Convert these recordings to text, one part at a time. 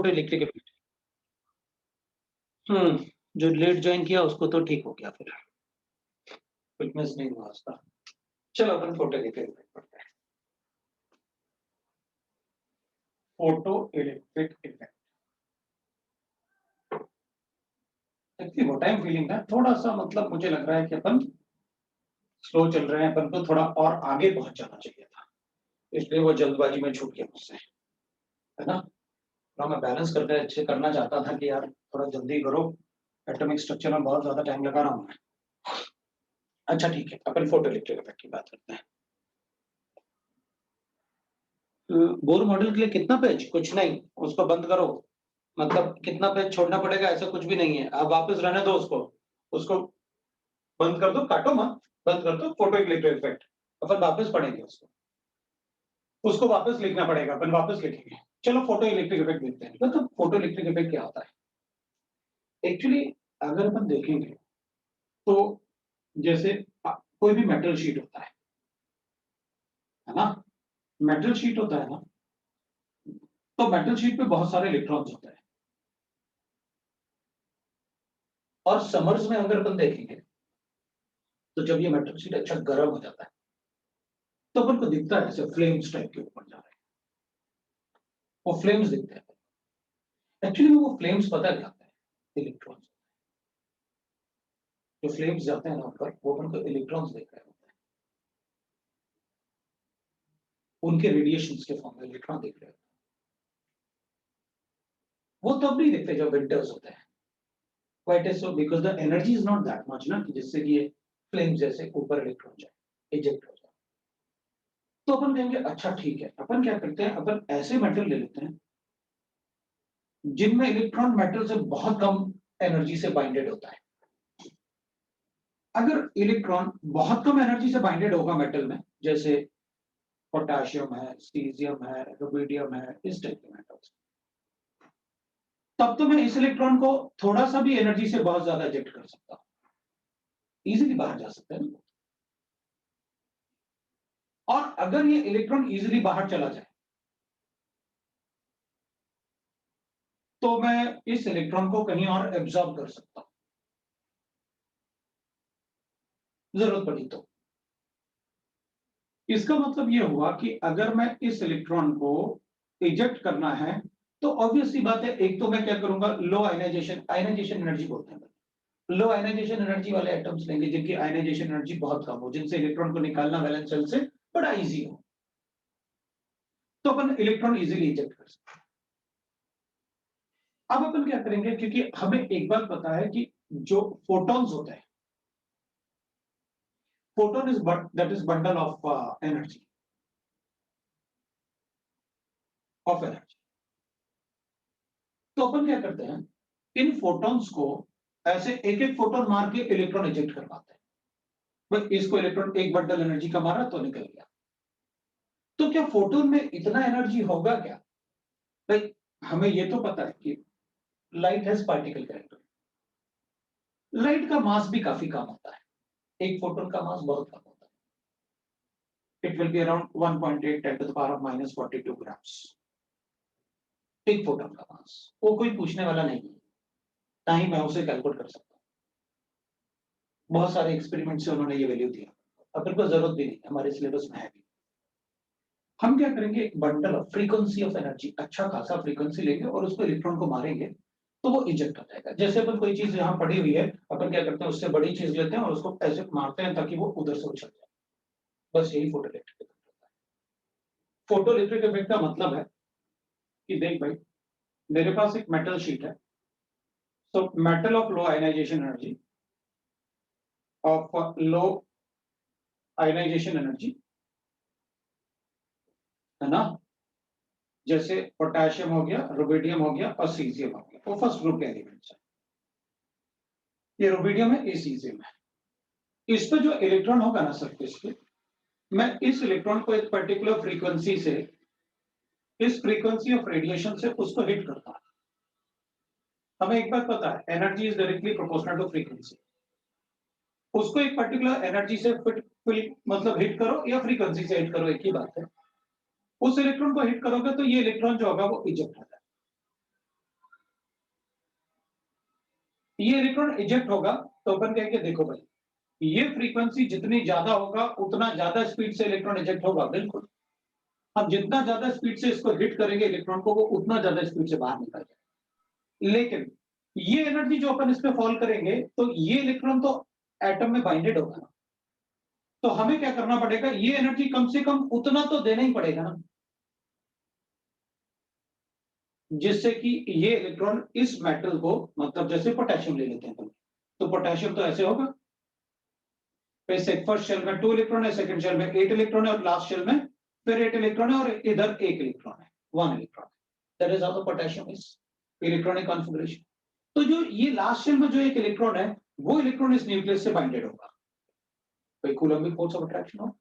Photo electric effect. हम्म, जो late join किया उसको तो ठीक हो गया, फिर फिटनेस नहीं हुआ उसका। चलो अपन फोटो इलेक्ट्रिक इफेक्ट पढ़ते हैं। Photo electric effect, actually what I am feeling ना, थोड़ा सा मतलब मुझे लग रहा है कि अपन स्लो चल रहे हैं, अपन को थोड़ा और आगे पहुंच जाना चाहिए था, इसलिए वो जल्दबाजी में छूट गया मुझसे, है ना। थोड़ा मैं बैलेंस करके अच्छे करना चाहता था कि यार थोड़ा जल्दी करो, एटॉमिक स्ट्रक्चर में बहुत ज्यादा टाइम लगा रहा हूँ मैं। अच्छा ठीक है, अपन फोटो इलेक्ट्रिक इफेक्ट की बात करते हैं। बोर मॉडल के लिए कितना पेज, कुछ नहीं, उसको बंद करो। मतलब कितना पेज छोड़ना पड़ेगा ऐसा कुछ भी नहीं है, आप वापस रहने दो उसको, उसको बंद कर दो, काटो मत, बंद कर दो। फोटो इलेक्ट्रिक इफेक्ट अपन वापस पढ़ेंगे उसको, उसको वापस लिखना पड़ेगा, अपन वापस लिखेंगे। चलो फोटो इलेक्ट्रिक इफेक्ट देखते हैं। तो फोटो इलेक्ट्रिक इफेक्ट क्या होता है एक्चुअली, अगर अपन देखेंगे तो जैसे कोई भी मेटल शीट होता है ना, मेटल शीट होता है ना, तो मेटल शीट पे बहुत सारे इलेक्ट्रॉन्स होते हैं, और समर्स में अगर अपन देखेंगे तो जब ये मेटल शीट अच्छा गर्म हो जाता है तो अपन को दिखता है ऐसे फ्लेम्स टाइप के ऊपर जा रहे हैं, वो फ्लेम्स दिखते हैं। एक्चुअली वो फ्लेम्स पता क्या होता है, इलेक्ट्रॉन्स। जो फ्लेम्स जाते हैं ना ऊपर, वो अपन को इलेक्ट्रॉन्स दिख रहे होते हैं, उनके रेडिएशंस के फॉर्म में इलेक्ट्रॉन दिख रहे होते हैं। वो तब नहीं दिखते जब विंटर्स होते हैं। Why it is so? Because the energy is not that much ना, कि जिससे कि ये फ्लेम जैसे ऊपर इलेक्ट्रॉन जाए, इजेक्ट हो जाए। तो अपन कहेंगे अच्छा ठीक है, अपन क्या करते हैं, अपन ऐसे मेटल ले लेते हैं जिनमें इलेक्ट्रॉन मेटल से बहुत कम एनर्जी से बाइंडेड होता है। अगर इलेक्ट्रॉन बहुत कम एनर्जी से बाइंडेड होगा मेटल में, जैसे पोटेशियम है, सीजियम है, रुबिडियम है, इस टाइप के मेटल्स, तब तो मैं इस इलेक्ट्रॉन को थोड़ा सा भी एनर्जी से बहुत ज्यादा इजेक्ट कर सकता हूं, इजीली बाहर जा सकता है। और अगर ये इलेक्ट्रॉन इजीली बाहर चला जाए तो मैं इस इलेक्ट्रॉन को कहीं और एब्जॉर्ब कर सकता हूं, जरूरत पड़ी तो। इसका मतलब यह हुआ कि अगर मैं इस इलेक्ट्रॉन को इजेक्ट करना है तो ऑब्वियस सी बात है, एक तो मैं क्या करूंगा, लो आयनाइजेशन, आयनाइजेशन एनर्जी बोलते हैं, लो आयनाइजेशन एनर्जी वाले एटम्स लेंगे जिनकी आयनाइजेशन एनर्जी बहुत कम हो, जिनसे इलेक्ट्रॉन को निकालना वैलेंस शेल से बड़ा इजी हो, तो अपन इलेक्ट्रॉन इजीली इजेक्ट कर सकते हैं। अब अपन क्या करेंगे, क्योंकि हमें एक बात पता है कि जो फोटॉन्स होते हैं, photon is but that is bundle of energy, of energy। तो अपन क्या करते हैं, इन फोटॉन्स को ऐसे एक एक फोटोन मार के इलेक्ट्रॉन इजेक्ट करवाते हैं। बस इसको इलेक्ट्रॉन एक बंडल एनर्जी का मारा तो निकल गया। तो क्या फोटोन में इतना एनर्जी होगा क्या भाई, हमें ये तो पता है कि light has particle character, light का मास भी काफी कम होता है, एक फोटोन का मास बहुत कम होता है, it will be around 1.8 10 to the power of minus 42 grams, एक फोटोन का मास। वो कोई पूछने वाला नहीं है, ना ही मैं उसे कैलकुलेट कर सकता हूँ, बहुत सारे एक्सपेरिमेंट से उन्होंने ये वैल्यू दिया, अपन को जरूरत भी नहीं, हमारे सिलेबस में है भी। हम क्या करेंगे, एक bundle of frequency of energy, अच्छा खासा फ्रीक्वेंसी लेंगे और उसको इलेक्ट्रॉन को मारेंगे तो वो इजेक्ट हो जाएगा। जैसे अपन कोई चीज यहाँ पड़ी हुई है, अपन क्या करते हैं, उससे बड़ी चीज लेते हैं और उसको ऐसे मारते हैं ताकि वो उधर से उछल जाए, बस यही फोटो इलेक्ट्रिक इफेक्ट होता है। फोटो इलेक्ट्रिक इफेक्ट का मतलब है कि देख भाई, मेरे पास एक मेटल शीट है, so metal of low ionisation energy, of low ionisation energy, है ना, जैसे पोटेशियम हो गया, रुबिडियम हो गया और सीजियम हो गया, वो फर्स्ट ग्रुप के एलिमेंट्स है। ये रुबिडियम है, ये सीजियम है। इस पे जो इलेक्ट्रॉन होगा ना सरफेस पे, मैं इस इलेक्ट्रॉन को एक पर्टिकुलर फ्रीक्वेंसी से, इस फ्रीक्वेंसी ऑफ रेडिएशन से उसको हिट करता है। हमें एक बात पता है, energy is directly proportional to frequency. उसको एक पर्टिकुलर एनर्जी से मतलब हिट करो या फ्रीक्वेंसी से हिट करो, एक ही बात है। उस इलेक्ट्रॉन को हिट करोगे तो ये इलेक्ट्रॉन जो होगा वो इजेक्ट हो जाएगा। ये इलेक्ट्रॉन इजेक्ट होगा तो अपन कहेंगे देखो भाई, ये फ्रीक्वेंसी जितनी ज्यादा होगा उतना ज्यादा स्पीड से इलेक्ट्रॉन इजेक्ट होगा, बिल्कुल। अब जितना ज्यादा स्पीड से इसको हिट करेंगे इलेक्ट्रॉन को, वो उतना ज्यादा स्पीड से बाहर निकल जाएगा। लेकिन ये एनर्जी जो अपन इस पे फॉल करेंगे तो ये इलेक्ट्रॉन तो एटम में बाइंडेड होगा ना, तो हमें क्या करना पड़ेगा, ये एनर्जी कम से कम उतना तो देना ही पड़ेगा ना, जिससे कि ये इलेक्ट्रॉन इस मेटल को, मतलब जैसे पोटेशियम ले लेते हैं अपन, तो पोटेशियम तो ऐसे होगा, फर्स्ट शेल में 2 इलेक्ट्रॉन है, सेकंड शेल में 8 इलेक्ट्रॉन है, और लास्ट शेल में फिर 8 इलेक्ट्रॉन है, और इधर 1 इलेक्ट्रॉन है, 1 electron. That is how the potassium is electronic configuration. तो जो ये लास्ट शेल में जो एक इलेक्ट्रॉन है, वो इलेक्ट्रॉन इस न्यूक्लियस से बाइंडेड होगा, कोई कूलम्बिक फोर्स ऑफ अट्रैक्शन हो।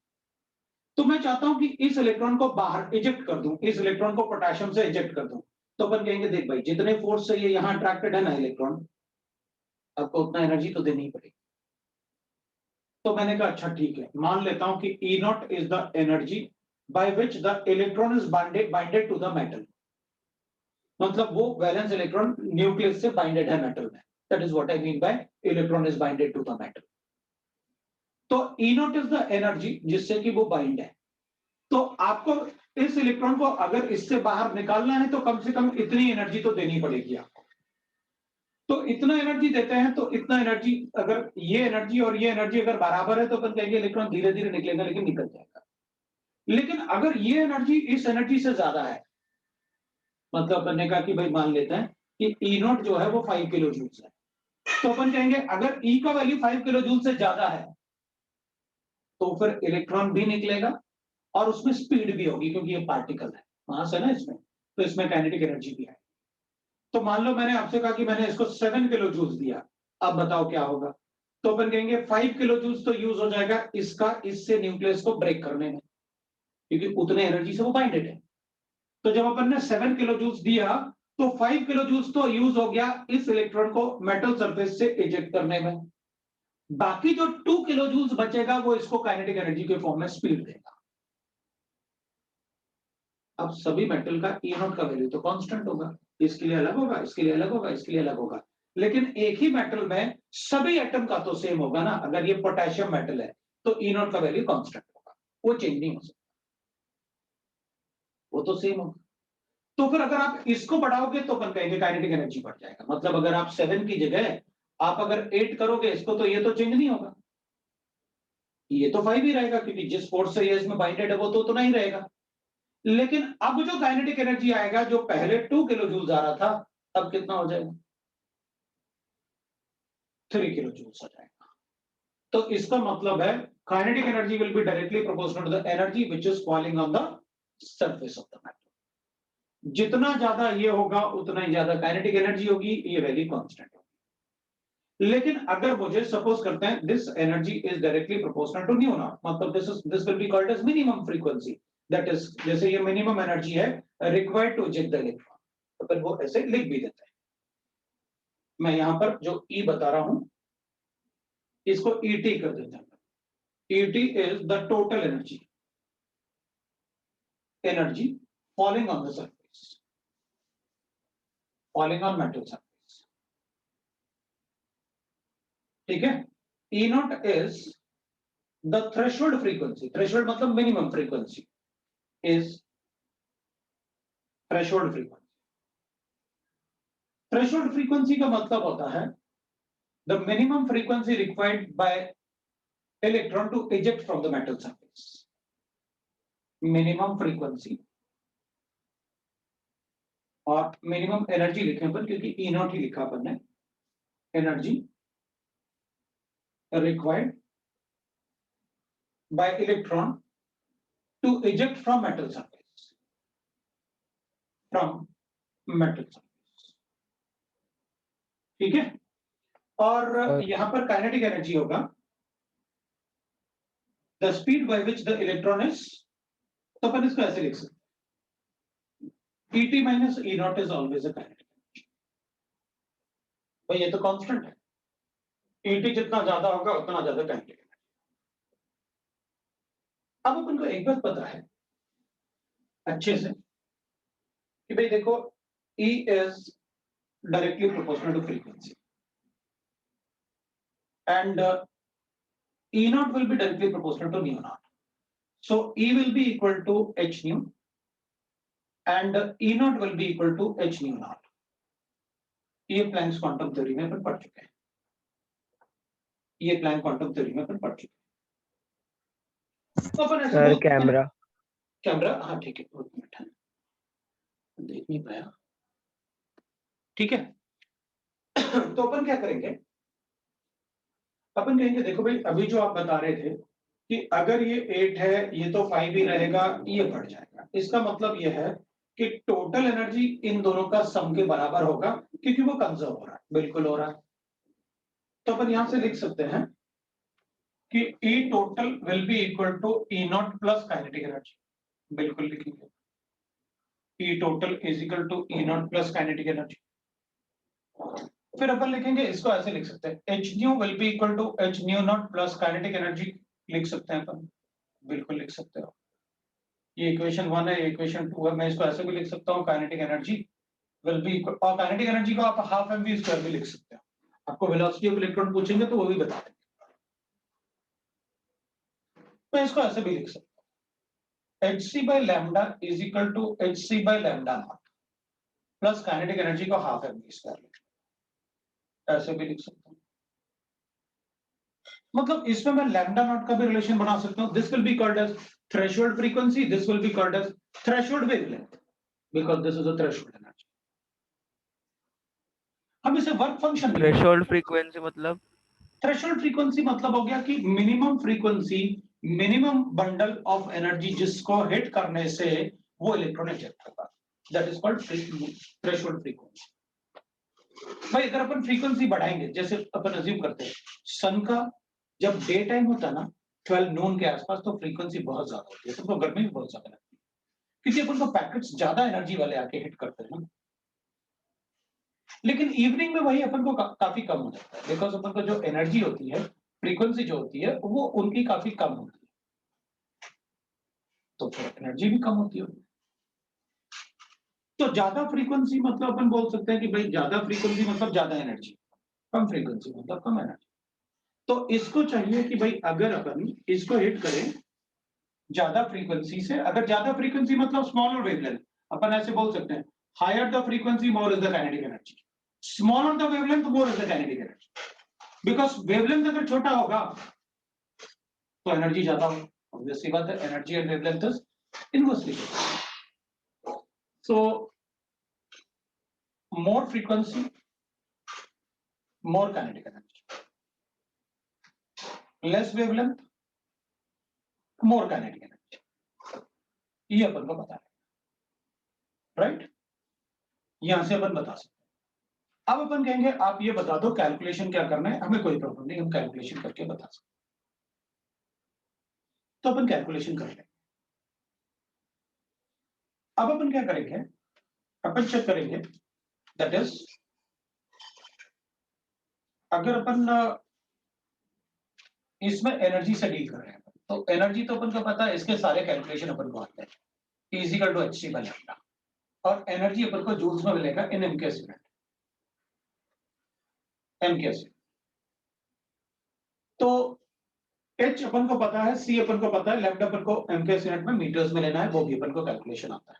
तो मैं चाहता हूं कि इस इलेक्ट्रॉन को बाहर इजेक्ट कर दूं, इस इलेक्ट्रॉन को पोटेशियम से इजेक्ट कर दूं। तो अपन कहेंगे देख भाई, जितने फोर्स से ये यहां अट्रैक्टेड है ना इलेक्ट्रॉन, आपको उतना एनर्जी तो देनी ही पड़ेगी। तो मैंने कहा अच्छा ठीक है, मान लेता हूं कि E naught is the energy by which the electron is binded to the metal, मतलब वो वैलेंस इलेक्ट्रॉन न्यूक्लियस से बाइंडेड है मेटल में। That is what I mean by electron is binded to the metal. तो E naught is the energy जिससे कि वो bind है। तो आपको इस इलेक्ट्रॉन को अगर इससे बाहर निकालना है तो कम से कम इतनी एनर्जी तो देनी पड़ेगी आपको। तो इतना एनर्जी देते हैं, तो इतना एनर्जी, अगर ये एनर्जी और ये एनर्जी अगर बराबर है तो अपन कहेंगे इलेक्ट्रॉन धीरे धीरे निकलेगा, लेकिन निकल जाएगा। लेकिन अगर ये एनर्जी इस एनर्जी से ज्यादा है, मतलब अपन ने कहा कि भाई मान लेते हैं कि ई नॉट जो है वो 5 किलो जूल्स है, तो अपन कहेंगे अगर ई का वैल्यू 5 किलो जूल से ज्यादा है तो फिर इलेक्ट्रॉन भी निकलेगा और उसमें स्पीड भी होगी, क्योंकि ये पार्टिकल है वहां से ना इसमें, तो इसमें काइनेटिक एनर्जी भी है। तो मान लो मैंने आपसे कहा कि मैंने इसको 7 किलो जूल्स दिया, अब बताओ क्या होगा। तो अपन कहेंगे 5 किलो जूल्स तो यूज हो जाएगा इसका इससे न्यूक्लियस को ब्रेक करने में, क्योंकि उतने एनर्जी से वो बाइंडेड है। तो जब अपन ने 7 किलो जूल्स दिया तो 5 किलो जूल्स तो यूज हो गया इस इलेक्ट्रॉन को मेटल सरफेस से इजेक्ट करने में। बाकी जो 2 किलो जूल्स बचेगा वो इसको काइनेटिक एनर्जी के फॉर्म में स्पीड देगा। अब सभी मेटल का ई नॉट का वैल्यू तो कांस्टेंट होगा, इसके लिए अलग होगा, इसके लिए अलग होगा, इसके लिए अलग होगा, लेकिन एक ही मेटल में सभी एटम का तो सेम होगा ना। अगर ये पोटेशियम मेटल है तो ई नॉट का वैल्यू कांस्टेंट होगा, वो चेंज नहीं हो सकता, वो तो सेम होगा। तो फिर अगर आप इसको बढ़ाओगे तो अपन कहेंगे काइनेटिक एनर्जी बढ़ जाएगा, मतलब अगर आप 7 की जगह आप अगर 8 करोगे इसको, तो ये तो चेंज नहीं होगा, ये तो 5 ही रहेगा, क्योंकि जिस फोर्स से ये इसमें बाइंडेड है वो तो उतना ही रहेगा। लेकिन अब जो काइनेटिक एनर्जी आएगा, जो पहले 2 किलो जूल्स आ रहा था, अब कितना हो जाएगा, 3 किलो जूल्स हो जाएगा। तो इसका मतलब है kinetic energy will be directly proportional to the energy which is falling on the surface of the matter. जितना ज्यादा ये होगा उतना ही ज्यादा काइनेटिक एनर्जी होगी, ये वैल्यू कांस्टेंट होगी। लेकिन अगर मुझे सपोज करते हैं this energy is directly proportional to nu naught, मतलब this will be called as minimum frequency, that is जैसे ये मिनिमम एनर्जी है required to eject the electron, तो फिर वो ऐसे लिख भी देते हैं। मैं यहां पर जो ई बता रहा हूं इसको ईटी कर देते हैं। ET is the total energy falling on the surface, falling on metal surface, ठीक है। E naught is the threshold frequency, threshold मतलब minimum frequency, is threshold frequency. Threshold frequency का मतलब होता है the minimum frequency required by electron to eject from the metal surface. Minimum frequency और minimum energy लिखे पर, क्योंकि ई नॉट ही लिखा अपन ने, energy required by electron to eject from metal surface, from metal surface, ठीक है। और यहां पर काइनेटिक एनर्जी होगा the speed bye which the electron is, तो अपन इसको ऐसे लिख सकते हैं Et minus E not is always a kinetic energy. भाई ये तो कांस्टेंट है, Et जितना ज्यादा होगा उतना ज्यादा काइनेटिक एनर्जी। अब अपन को एक बात पता है अच्छे से कि भाई देखो E is directly proportional to frequency, and E naught will be directly proportional to nu naught. So E will be equal to h nu and E naught will be equal to h nu naught. ये Planck's quantum theory में अपन पढ़ चुके हैं, ये Planck quantum theory में अपन पढ़ चुके हैं। तो अपन ऐसे कैमरा हाँ ठीक है, एक मिनट है, देख नहीं पाया, ठीक है। तो अपन क्या करेंगे, अपन कहेंगे देखो भाई अभी जो आप बता रहे थे कि अगर ये 8 है ये तो 5 ही रहेगा, ये बढ़ जाएगा, इसका मतलब ये है कि टोटल एनर्जी इन दोनों का सम के बराबर होगा क्योंकि वो कंजर्व हो रहा है, बिल्कुल हो रहा है। तो अपन यहां से लिख सकते हैं कि E total will be equal to E naught plus kinetic energy, बिल्कुल लिखेंगे E total is equal to E naught plus kinetic energy. फिर अपन लिखेंगे इसको ऐसे लिख सकते हैं H nu will be equal to H nu naught plus kinetic energy, लिख सकते हैं अपन, बिल्कुल लिख सकते हो। ये इक्वेशन 1 है, इक्वेशन 2 है, मैं इसको ऐसे भी लिख सकता हूँ kinetic energy will be equal, और काइनेटिक एनर्जी को आप हाफ mv स्क्वायर भी लिख सकते हो। आपको वेलोसिटी ऑफ इलेक्ट्रॉन पूछेंगे तो वो भी बता देंगे। मैं इसको ऐसे भी लिख सकता हूँ hc by lambda is equal to hc by lambda not plus kinetic energy को हाफ mv स्क्वायर, ऐसे भी लिख सकता हूँ। मतलब इसमें मैं लैम्डा नॉट का भी रिलेशन बना सकता हूं, this will be called as threshold frequency, this will be called as threshold wavelength because this is a threshold energy. हम इसे वर्क फंक्शन, थ्रेशोल्ड फ्रीक्वेंसी मतलब, थ्रेशोल्ड फ्रीक्वेंसी मतलब हो गया कि minimum frequency, minimum bundle of energy जिसको hit करने से वो इलेक्ट्रॉन इजेक्ट होगा, that is called threshold frequency. भाई अगर अपन फ्रीक्वेंसी बढ़ाएंगे, जैसे अपन अज्यूम करते हैं सन का जब डे टाइम होता है ना 12 नून के आसपास, तो फ्रीक्वेंसी बहुत ज्यादा होती है, तो गर्मी भी बहुत ज्यादा लगती है क्योंकि अपन को पैकेट्स ज्यादा एनर्जी वाले आके हिट करते हैं ना। लेकिन इवनिंग में वही अपन को काफी कम हो जाता है, बिकॉज अपन को जो एनर्जी होती है, फ्रीक्वेंसी जो होती है वो उनकी काफी कम होती है, तो फिर एनर्जी भी कम होती है। तो ज्यादा फ्रीक्वेंसी मतलब अपन बोल सकते हैं कि भाई ज्यादा फ्रीक्वेंसी मतलब ज्यादा एनर्जी, कम फ्रीक्वेंसी मतलब कम एनर्जी। तो इसको चाहिए कि भाई अगर अपन इसको हिट करें ज्यादा फ्रीक्वेंसी से, अगर ज्यादा फ्रीक्वेंसी मतलब स्मॉलर वेवलेंथ, अपन ऐसे बोल सकते हैं higher the frequency more is the kinetic energy, smaller the wavelength more is the kinetic energy. Because wavelength अगर छोटा होगा तो एनर्जी ज्यादा होगी, ऑब्वियसली बात है, energy and wavelength is inversely. So more frequency more kinetic energy, less wavelength more kinetic energy, ये अपन को पता है, राइट? यहां से अपन बता सकते हैं। अब अपन कहेंगे आप ये बता दो कैलकुलेशन क्या करना है, हमें कोई प्रॉब्लम नहीं, हम कैलकुलेशन करके बता सकते। तो अपन कैलकुलेशन कर लेंगे। अब अपन क्या करेंगे, अपन चेक करेंगे दैट इज अगर अपन इसमें एनर्जी से डील कर रहे हैं तो एनर्जी तो अपन को पता है, इसके सारे कैलकुलेशन अपन को आते हैं, E equal to hc by lambda, और एनर्जी अपन को जूल्स में मिलेगा इन mks यूनिट, mks। तो h अपन को पता है, c अपन को पता है, लैम्डा अपन को mks यूनिट में मीटर्स में लेना है, वो भी अपन को कैलकुलेशन आता है।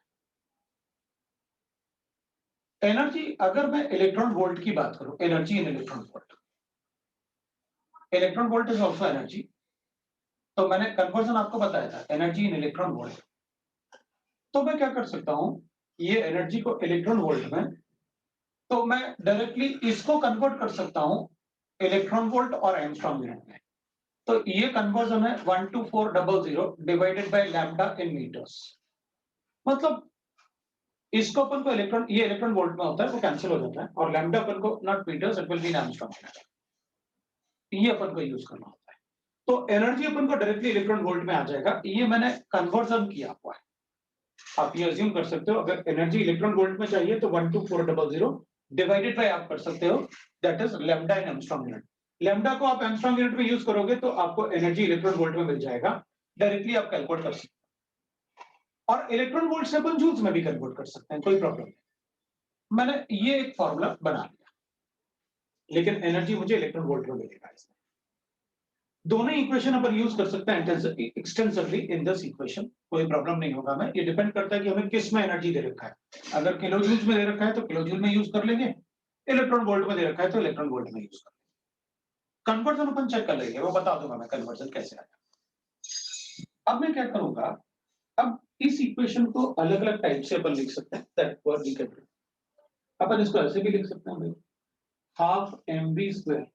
एनर्जी अगर मैं इलेक्ट्रॉन वोल्ट की बात करूं, energy in electron volt, electron volt is also energy, तो मैंने कन्वर्जन आपको बताया था एनर्जी इन इलेक्ट्रॉन वोल्ट। तो मैं क्या कर सकता हूं, ये एनर्जी को इलेक्ट्रॉन वोल्ट में, तो मैं डायरेक्टली इसको कन्वर्ट कर सकता हूं इलेक्ट्रॉन वोल्ट और एंगस्ट्रॉम यूनिट में। तो ये कन्वर्जन है 12400 divided by lambda in metres. मतलब इसको अपन को इलेक्ट्रॉन, ये इलेक्ट्रॉन वोल्ट में होता है, वो कैंसिल हो जाता है, और लैम्डा अपन को not metres, it will be in angstrom unit, ये अपन को यूज करना होता है। तो एनर्जी अपन को डायरेक्टली इलेक्ट्रॉन वोल्ट में आ जाएगा, ये मैंने कन्वर्जन किया हुआ है। आप ये अज्यूम कर सकते हो अगर एनर्जी इलेक्ट्रॉन वोल्ट में चाहिए तो 12400 डिवाइडेड बाय आप कर सकते हो that is lambda in angstrom unit. Lambda को आप एंगस्ट्रॉम यूनिट में यूज करोगे तो आपको एनर्जी इलेक्ट्रॉन वोल्ट में मिल जाएगा, डायरेक्टली आप कैलकुलेट कर सकते हो, और इलेक्ट्रॉन वोल्ट से अपन जूल्स में भी कन्वर्ट कर सकते हैं, कोई प्रॉब्लम नहीं। मैंने ये एक फॉर्मूला बना लिया, लेकिन एनर्जी मुझे इलेक्ट्रॉन वोल्ट में मिलेगा इसमें। दोनों इक्वेशन अपन यूज कर सकते हैं एक्सटेंसिवली इन दिस इक्वेशन, कोई प्रॉब्लम नहीं होगा। मैं ये डिपेंड करता है कि हमें किस में एनर्जी दे रखा है। अगर किलो जूल में दे रखा है तो किलो जूल में यूज कर लेंगे, इलेक्ट्रॉन वोल्ट में दे रखा है तो इलेक्ट्रॉन वोल्ट में यूज कर लेंगे। कन्वर्जन अपन चेक कर लेंगे, वो बता दूंगा मैं कन्वर्जन कैसे आएगा। अब मैं क्या करूंगा, अब इस इक्वेशन को अलग अलग टाइप से अपन लिख सकते हैं, that what we can do. अपन इसको ऐसे भी लिख सकते हैं भाई, half mv square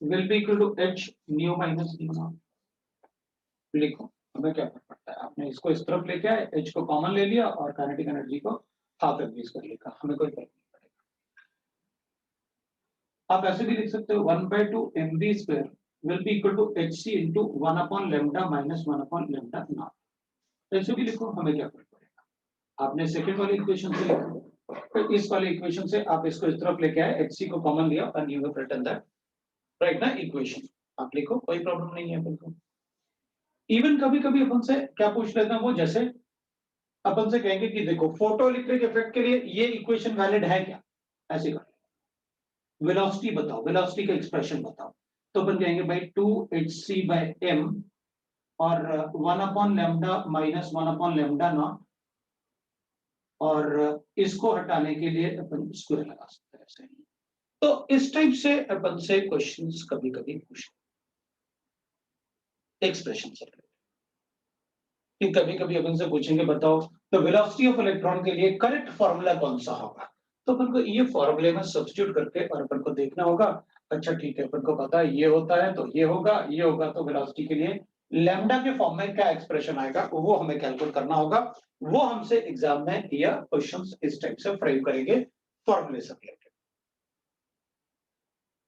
will be equal to h nu minus nu naught। लिखो, हमें क्या फर्क पड़ता है, आपने इसको इस तरफ लेके आए, h को कॉमन ले लिया और काइनेटिक एनर्जी को हाफ mv स्क्वायर लिखा, हमें कोई फर्क नहीं पड़ेगा। आप ऐसे भी लिख सकते हो 1/2 mv square will be equal to hc into 1 upon lambda minus 1 upon lambda naught। ऐसे भी लिखो, हमें क्या फर्क पड़ेगा। आपने सेकंड वाली इक्वेशन से लिखा, तो इस वाले इक्वेशन से आप इसको इस तरफ लेके आए, hc को कॉमन लिया और you have written that right ना इक्वेशन। आप लिखो, कोई प्रॉब्लम नहीं है बिल्कुल। इवन कभी कभी अपन से क्या पूछ लेते हैं वो, जैसे अपन से कहेंगे कि देखो फोटोइलेक्ट्रिक इफेक्ट के लिए ये इक्वेशन वैलिड है क्या, ऐसे कर, वेलोसिटी बताओ, वेलोसिटी का एक्सप्रेशन बताओ। तो अपन कहेंगे भाई 2hc/m और 1 upon lambda minus 1 upon lambda naught, और इसको हटाने के लिए अपन स्क्वायर लगा सकते हैं ऐसे। तो इस टाइप से अपन से क्वेश्चंस कभी कभी पूछ एक्सप्रेशन से, कि कभी कभी अपन से पूछेंगे बताओ तो वेलोसिटी ऑफ इलेक्ट्रॉन के लिए करेक्ट फॉर्मूला कौन सा होगा। तो अपन को ये फॉर्मूले में सब्स्टिट्यूट करके और अपन को देखना होगा, अच्छा ठीक है अपन को पता है ये होता है तो ये होगा, ये होगा तो वेलोसिटी के लिए लैम्डा के फॉर्म में क्या एक्सप्रेशन आएगा वो हमें कैलकुलेट करना होगा। वो हमसे एग्जाम में या क्वेश्चंस इस टाइप से फ्रेम करेंगे फॉर्मूले से रिलेटेड।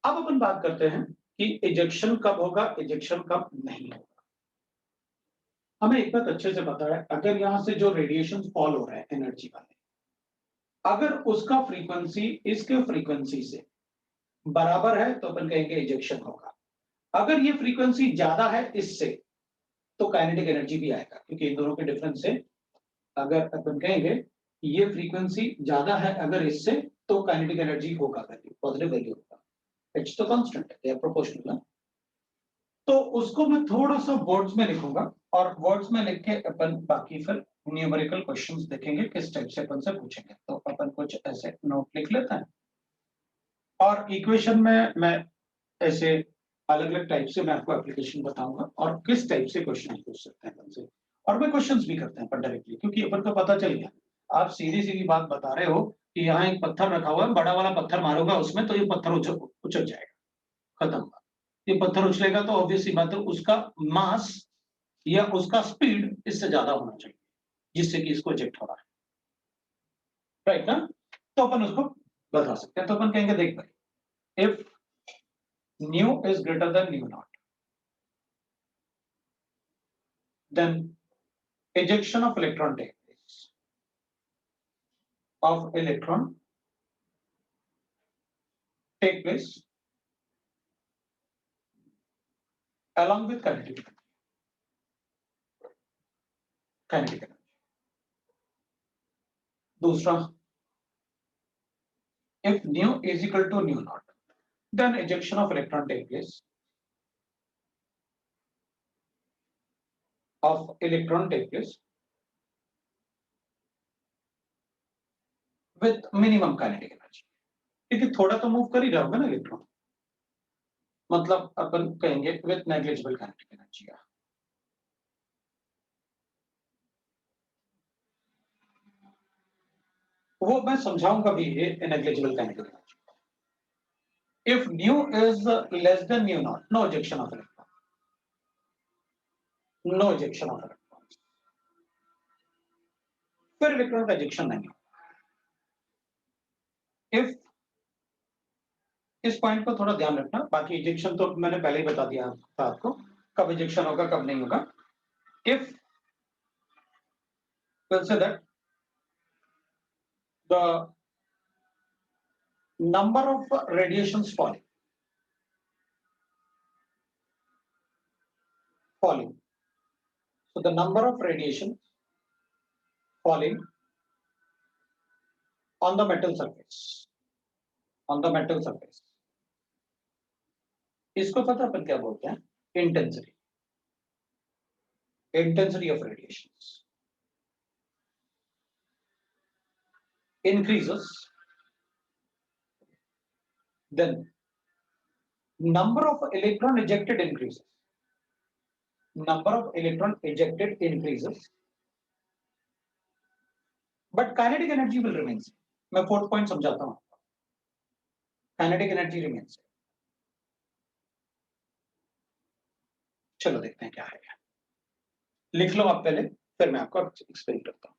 अब अपन बात करते हैं कि इजेक्शन कब होगा, इजेक्शन कब नहीं होगा। हमें एक बात अच्छे से पता है, अगर यहां से जो रेडिएशन फॉल हो रहा है एनर्जी वाले, अगर उसका फ्रीक्वेंसी इसके फ्रीक्वेंसी से बराबर है तो अपन कहेंगे इजेक्शन होगा। अगर ये फ्रीक्वेंसी ज्यादा है इससे तो काइनेटिक एनर्जी भी आएगा, क्योंकि इन दोनों के डिफरेंस से अगर अपन कहेंगे ये फ्रीक्वेंसी ज्यादा है अगर इससे, तो काइनेटिक एनर्जी होगा, वैल्यू पॉजिटिव वैल्यू होगा। एच तो कांस्टेंट है, दे आर प्रोपोर्शनल। तो उसको मैं थोड़ा सा वर्ड्स में लिखूंगा और वर्ड्स में लिख के अपन बाकी फिर न्यूमेरिकल क्वेश्चंस देखेंगे किस टाइप से अपन से पूछेंगे। तो अपन कुछ ऐसे नोट लिख लेते हैं और इक्वेशन में मैं ऐसे अलग अलग टाइप से मैं आपको एप्लीकेशन बताऊंगा और किस टाइप से क्वेश्चन पूछ सकते हैं अपन से। और मैं क्वेश्चंस भी करते हैं पर डायरेक्टली, क्योंकि अपन को पता चल गया, आप सीधी सीधी बात बता रहे हो कि यहाँ एक पत्थर रखा हुआ है, बड़ा वाला पत्थर मारूंगा उसमें तो ये पत्थर उछल जाएगा, खत्म बात। ये पत्थर उछलेगा तो ऑब्वियसली बात है उसका मास या उसका स्पीड इससे ज्यादा होना चाहिए जिससे कि इसको इजेक्ट हो रहा है, राइट ना। तो अपन उसको बता सकते हैं। तो अपन कहेंगे देख भाई, if nu is greater than nu naught, then ejection of electron takes place, of electron take place along with kinetic energy। दूसरा, if nu is equal to nu naught, then ejection of electron take place with minimum kinetic energy। क्योंकि थोड़ा तो move कर ही रहा होगा ना electron, मतलब अपन कहेंगे विथ नेग्लिजिबल काइनेटिक एनर्जी। वो मैं समझाऊंगा भी ये negligible kinetic energy. If nu is less than nu naught, no ejection of electron, no ejection of electrons, फिर इलेक्ट्रॉन का ejection नहीं। If इस पॉइंट को थोड़ा ध्यान रखना, बाकी इजेक्शन तो मैंने पहले ही बता दिया था आपको, कब इजेक्शन होगा कब नहीं होगा। If we'll say that the number of radiations falling, so the number of radiations falling on the metal surface, on the metal surface, इसको पता अपन क्या बोलते हैं, intensity of radiations increases, then number of electron ejected increases. Number of electron ejected increases, but kinetic energy will remain same. मैं fourth point समझाता हूं. Kinetic energy remains. चलो देखते हैं क्या है. लिख लो आप पहले, फिर मैं आपको एक्सप्लेन करता हूं.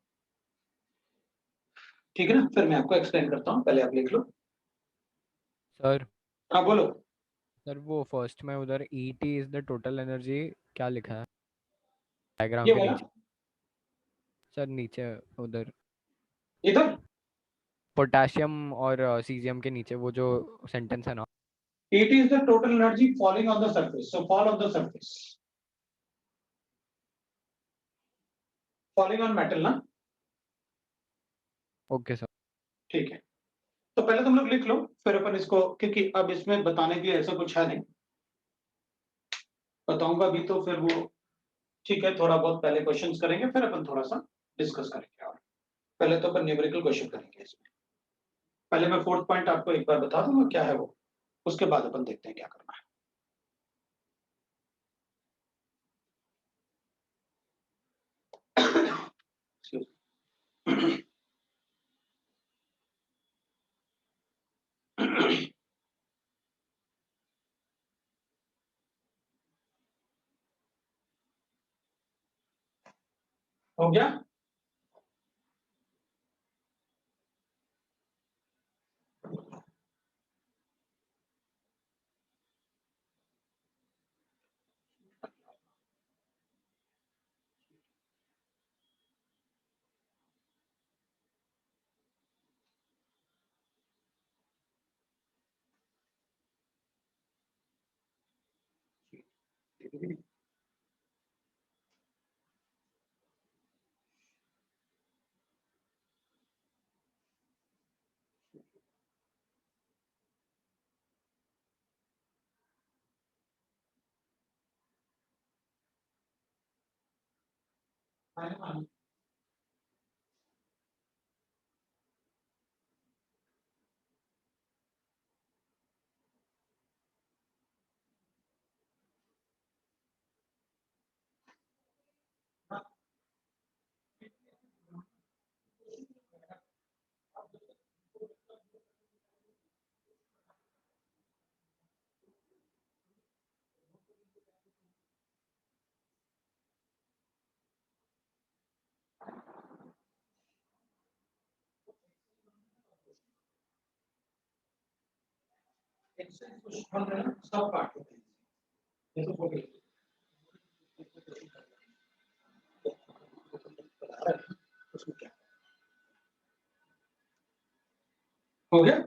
ठीक है ना, फिर मैं आपको एक्सप्लेन करता हूं, पहले आप लिख लो. सर हाँ बोलो. सर वो फर्स्ट में उधर ET is the total energy क्या लिखा है डायग्राम ये के वाला नीचे? सर नीचे उधर इधर पोटेशियम और सीजियम के नीचे वो जो सेंटेंस है ना. it is the total energy falling on the surface. So fall on the surface. Falling on metal ना. Okay sir. ठीक है, तो पहले तुम लोग लिख लो, फिर अपन इसको, क्योंकि अब इसमें बताने के लिए ऐसा कुछ है नहीं, बताऊंगा भी तो फिर वो ठीक है, थोड़ा बहुत पहले क्वेश्चंस करेंगे, फिर अपन थोड़ा सा डिस्कस करेंगे. और पहले तो अपन न्यूमेरिकल क्वेश्चन करेंगे इसमें. पहले मैं फोर्थ पॉइंट आपको एक बार बता दूंगा क्या है वो, उसके बाद अपन देखते हैं क्या करना है. Excuse me. हो गया. सब काट होते हैं, ये तो उसमें क्या हो गया.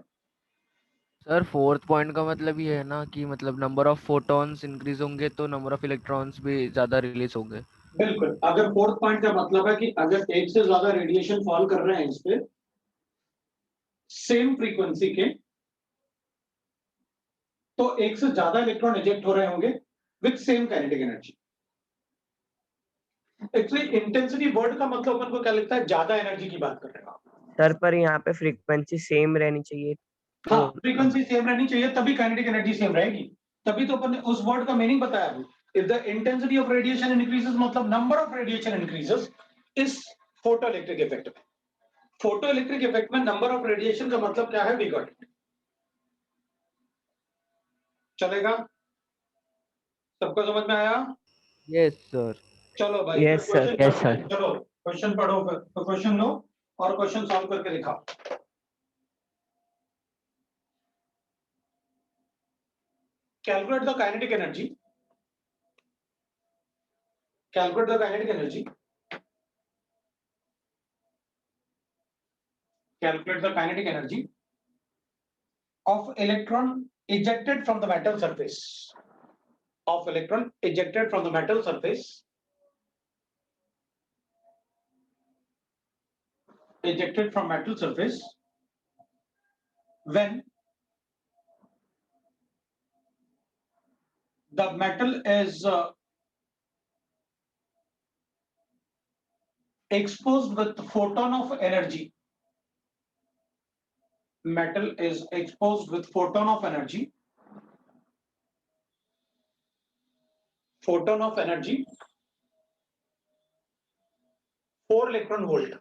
सर फोर्थ पॉइंट का मतलब ये है ना कि मतलब नंबर ऑफ फोटॉन्स इंक्रीज होंगे तो नंबर ऑफ इलेक्ट्रॉन्स भी ज्यादा रिलीज होंगे. बिल्कुल, अगर फोर्थ पॉइंट का मतलब है कि अगर एक से ज्यादा रेडिएशन फॉल कर रहे हैं इस पे सेम फ्रीक्वेंसी के, तो एक से ज्यादा इलेक्ट्रॉन इजेक्ट हो रहे होंगे with same kinetic energy. Actually intensity word का मतलब अपन को क्या लगता है, ज्यादा एनर्जी की बात कर रहे हो. सर पर यहाँ पे फ्रीक्वेंसी सेम रहनी चाहिए. हाँ, फ्रीक्वेंसी सेम रहनी चाहिए तभी काइनेटिक एनर्जी सेम रहेगी. तभी तो अपन ने उस वर्ड का मीनिंग बताया अभी. If the intensity of radiation increases, मतलब नंबर ऑफ रेडिएशन इंक्रीजेस, इस फोटोइलेक्ट्रिक इफेक्ट में. फोटोइलेक्ट्रिक इफेक्ट में नंबर ऑफ रेडिएशन का मतलब क्या है, वी गॉट इट. चलेगा, सबको समझ में आया? Yes sir. चलो भाई, Yes, sir. क्वेश्चन Yes, करते हैं. sir. चलो क्वेश्चन पढ़ो, फिर तो क्वेश्चन लो और क्वेश्चन सॉल्व करके दिखाओ. Calculate the kinetic energy. Calculate the kinetic energy. Calculate the kinetic energy of electron ejected from the metal surface. Of electron ejected from the metal surface. Ejected from metal surface when the metal is exposed with photon of energy. Metal is exposed with photon of energy. Photon of energy, 4 electron volt,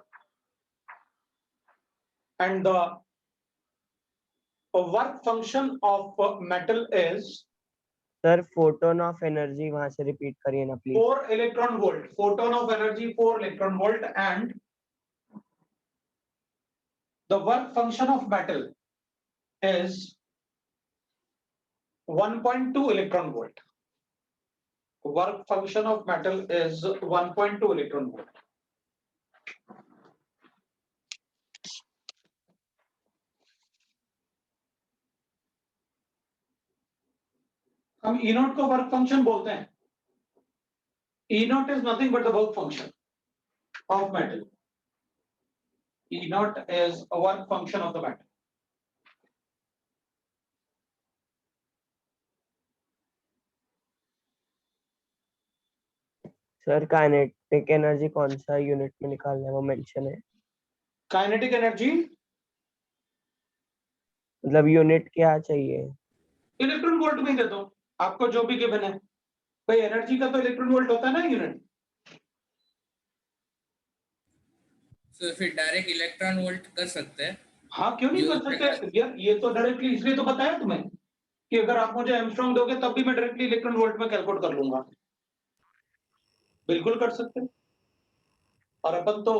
and the work function of metal is sir photon of energy वहां से repeat करिए ना please. 4 electron volt. Photon of energy 4 electron volt, and the work function of metal is 1.2 electron volt. Work function of metal is 1.2 electron volt. हम E naught को work function बोलते हैं. E naught is nothing but the work function of metal. E naught is a work function of the metal. Sir kinetic energy कौन सा unit में निकालना है वो मेंशन है. काइनेटिक एनर्जी मतलब यूनिट क्या चाहिए. इलेक्ट्रॉन वोल्ट में ही देता हूं आपको, जो भी गिवन है भाई. एनर्जी का तो इलेक्ट्रॉन वोल्ट होता है ना यूनिट. तो फिर डायरेक्ट इलेक्ट्रॉन वोल्ट कर सकते हैं. हाँ, क्यों नहीं कर सकते यार. ये तो डायरेक्टली इसलिए तो बताया तुम्हें कि अगर आप मुझे एमस्ट्रॉन्ग दोगे तब भी मैं डायरेक्टली इलेक्ट्रॉन वोल्ट में कैलकुलेट कर लूंगा. बिल्कुल कर सकते हैं. और अपन तो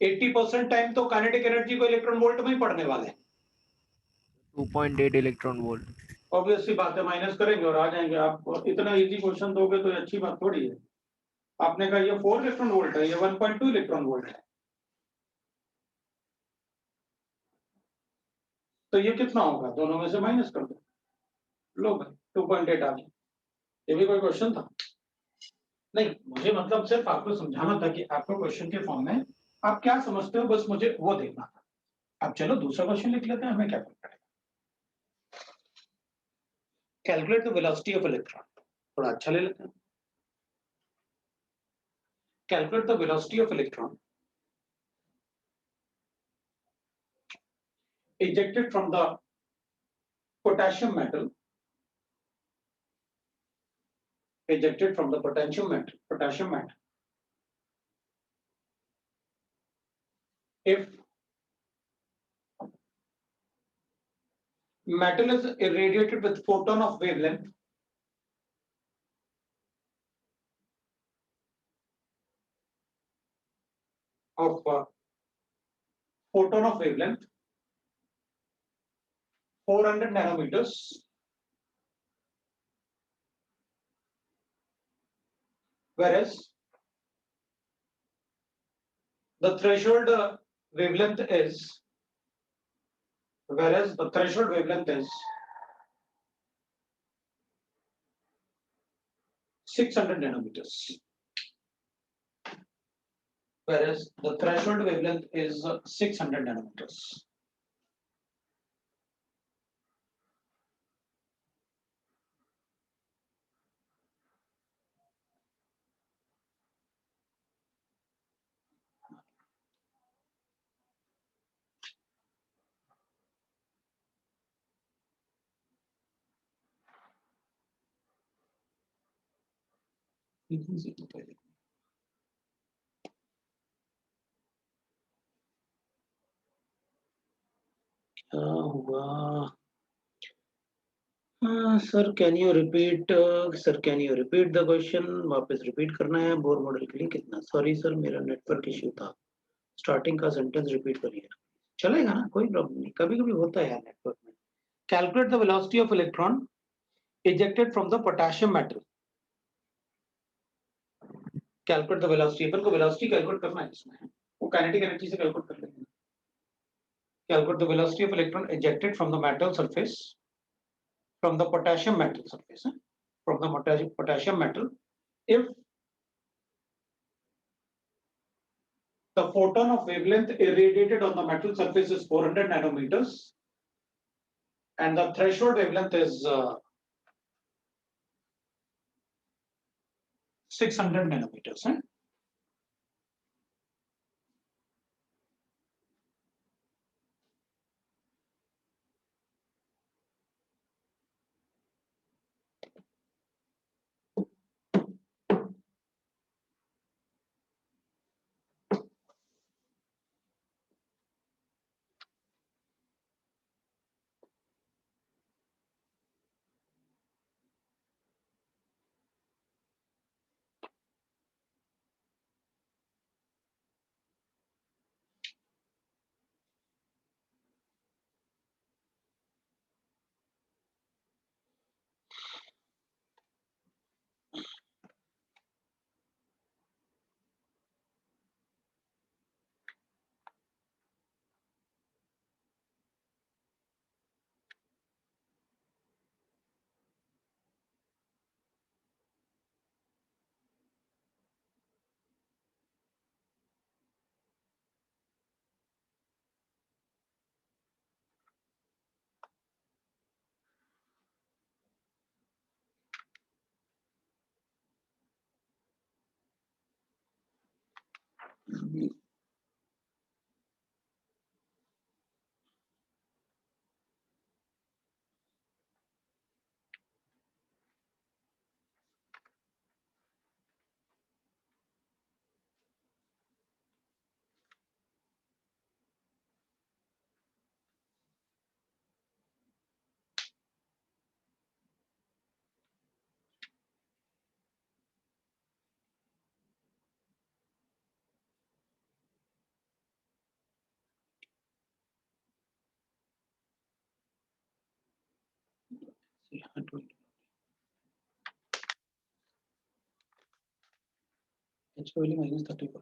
80% टाइम तो काइनेटिक एनर्जी को इलेक्ट्रॉन वोल्ट में ही पढ़ने वाले हैं. 2.8 इलेक्ट्रॉन वोल्ट. ऑब्वियसली बात है, माइनस करेंगे और आ जाएंगे. आप इतना इजी क्वेश्चन दोगे तो अच्छी बात थोड़ी है. आपने कहा ये 4 इलेक्ट्रॉन वोल्ट है, ये 1.2 इलेक्ट्रॉन वोल्ट है, तो ये कितना होगा? दोनों में से माइनस कर दो. लो भाई 2.8 आ गया. ये भी कोई क्वेश्चन था? नहीं, मुझे मतलब सिर्फ आपको समझाना था कि आपको क्वेश्चन के फॉर्म में आप क्या समझते हो, बस मुझे वो देखना था. अब चलो दूसरा क्वेश्चन लिख लेते हैं. हमें क्या करना है? Calculate the velocity of electron. थोड़ा अच्छा ले लेते हैं. Calculate the velocity of electron ejected from the potassium metal. Ejected from the potassium metal. If metal is irradiated with photon of wavelength of 400 nanometers, whereas the threshold wavelength is 600 nanometers. Whereas the threshold wavelength is 600 nanometers. Sir can you repeat the question. वापस repeat करना है. Bohr model के लिए कितना? Sorry sir, मेरा network issue था. Starting का sentence repeat करिए. चलेगा ना, कोई प्रॉब्लम नहीं. कभी कभी होता है यार नेटवर्क में. Calculate the velocity of electron ejected from the potassium metal. Calculate the velocity. अपन को वेलोसिटी कैलकुलेट करना है इसमें. वो काइनेटिक एनर्जी से कैलकुलेट कर लेंगे. Calculate the velocity of electron ejected from the metal surface, from the potassium metal surface, from the potassium metal, if the photon of wavelength irradiated on the metal surface is 400 nanometers and the threshold wavelength is 600 nanometres है। H value minus 34.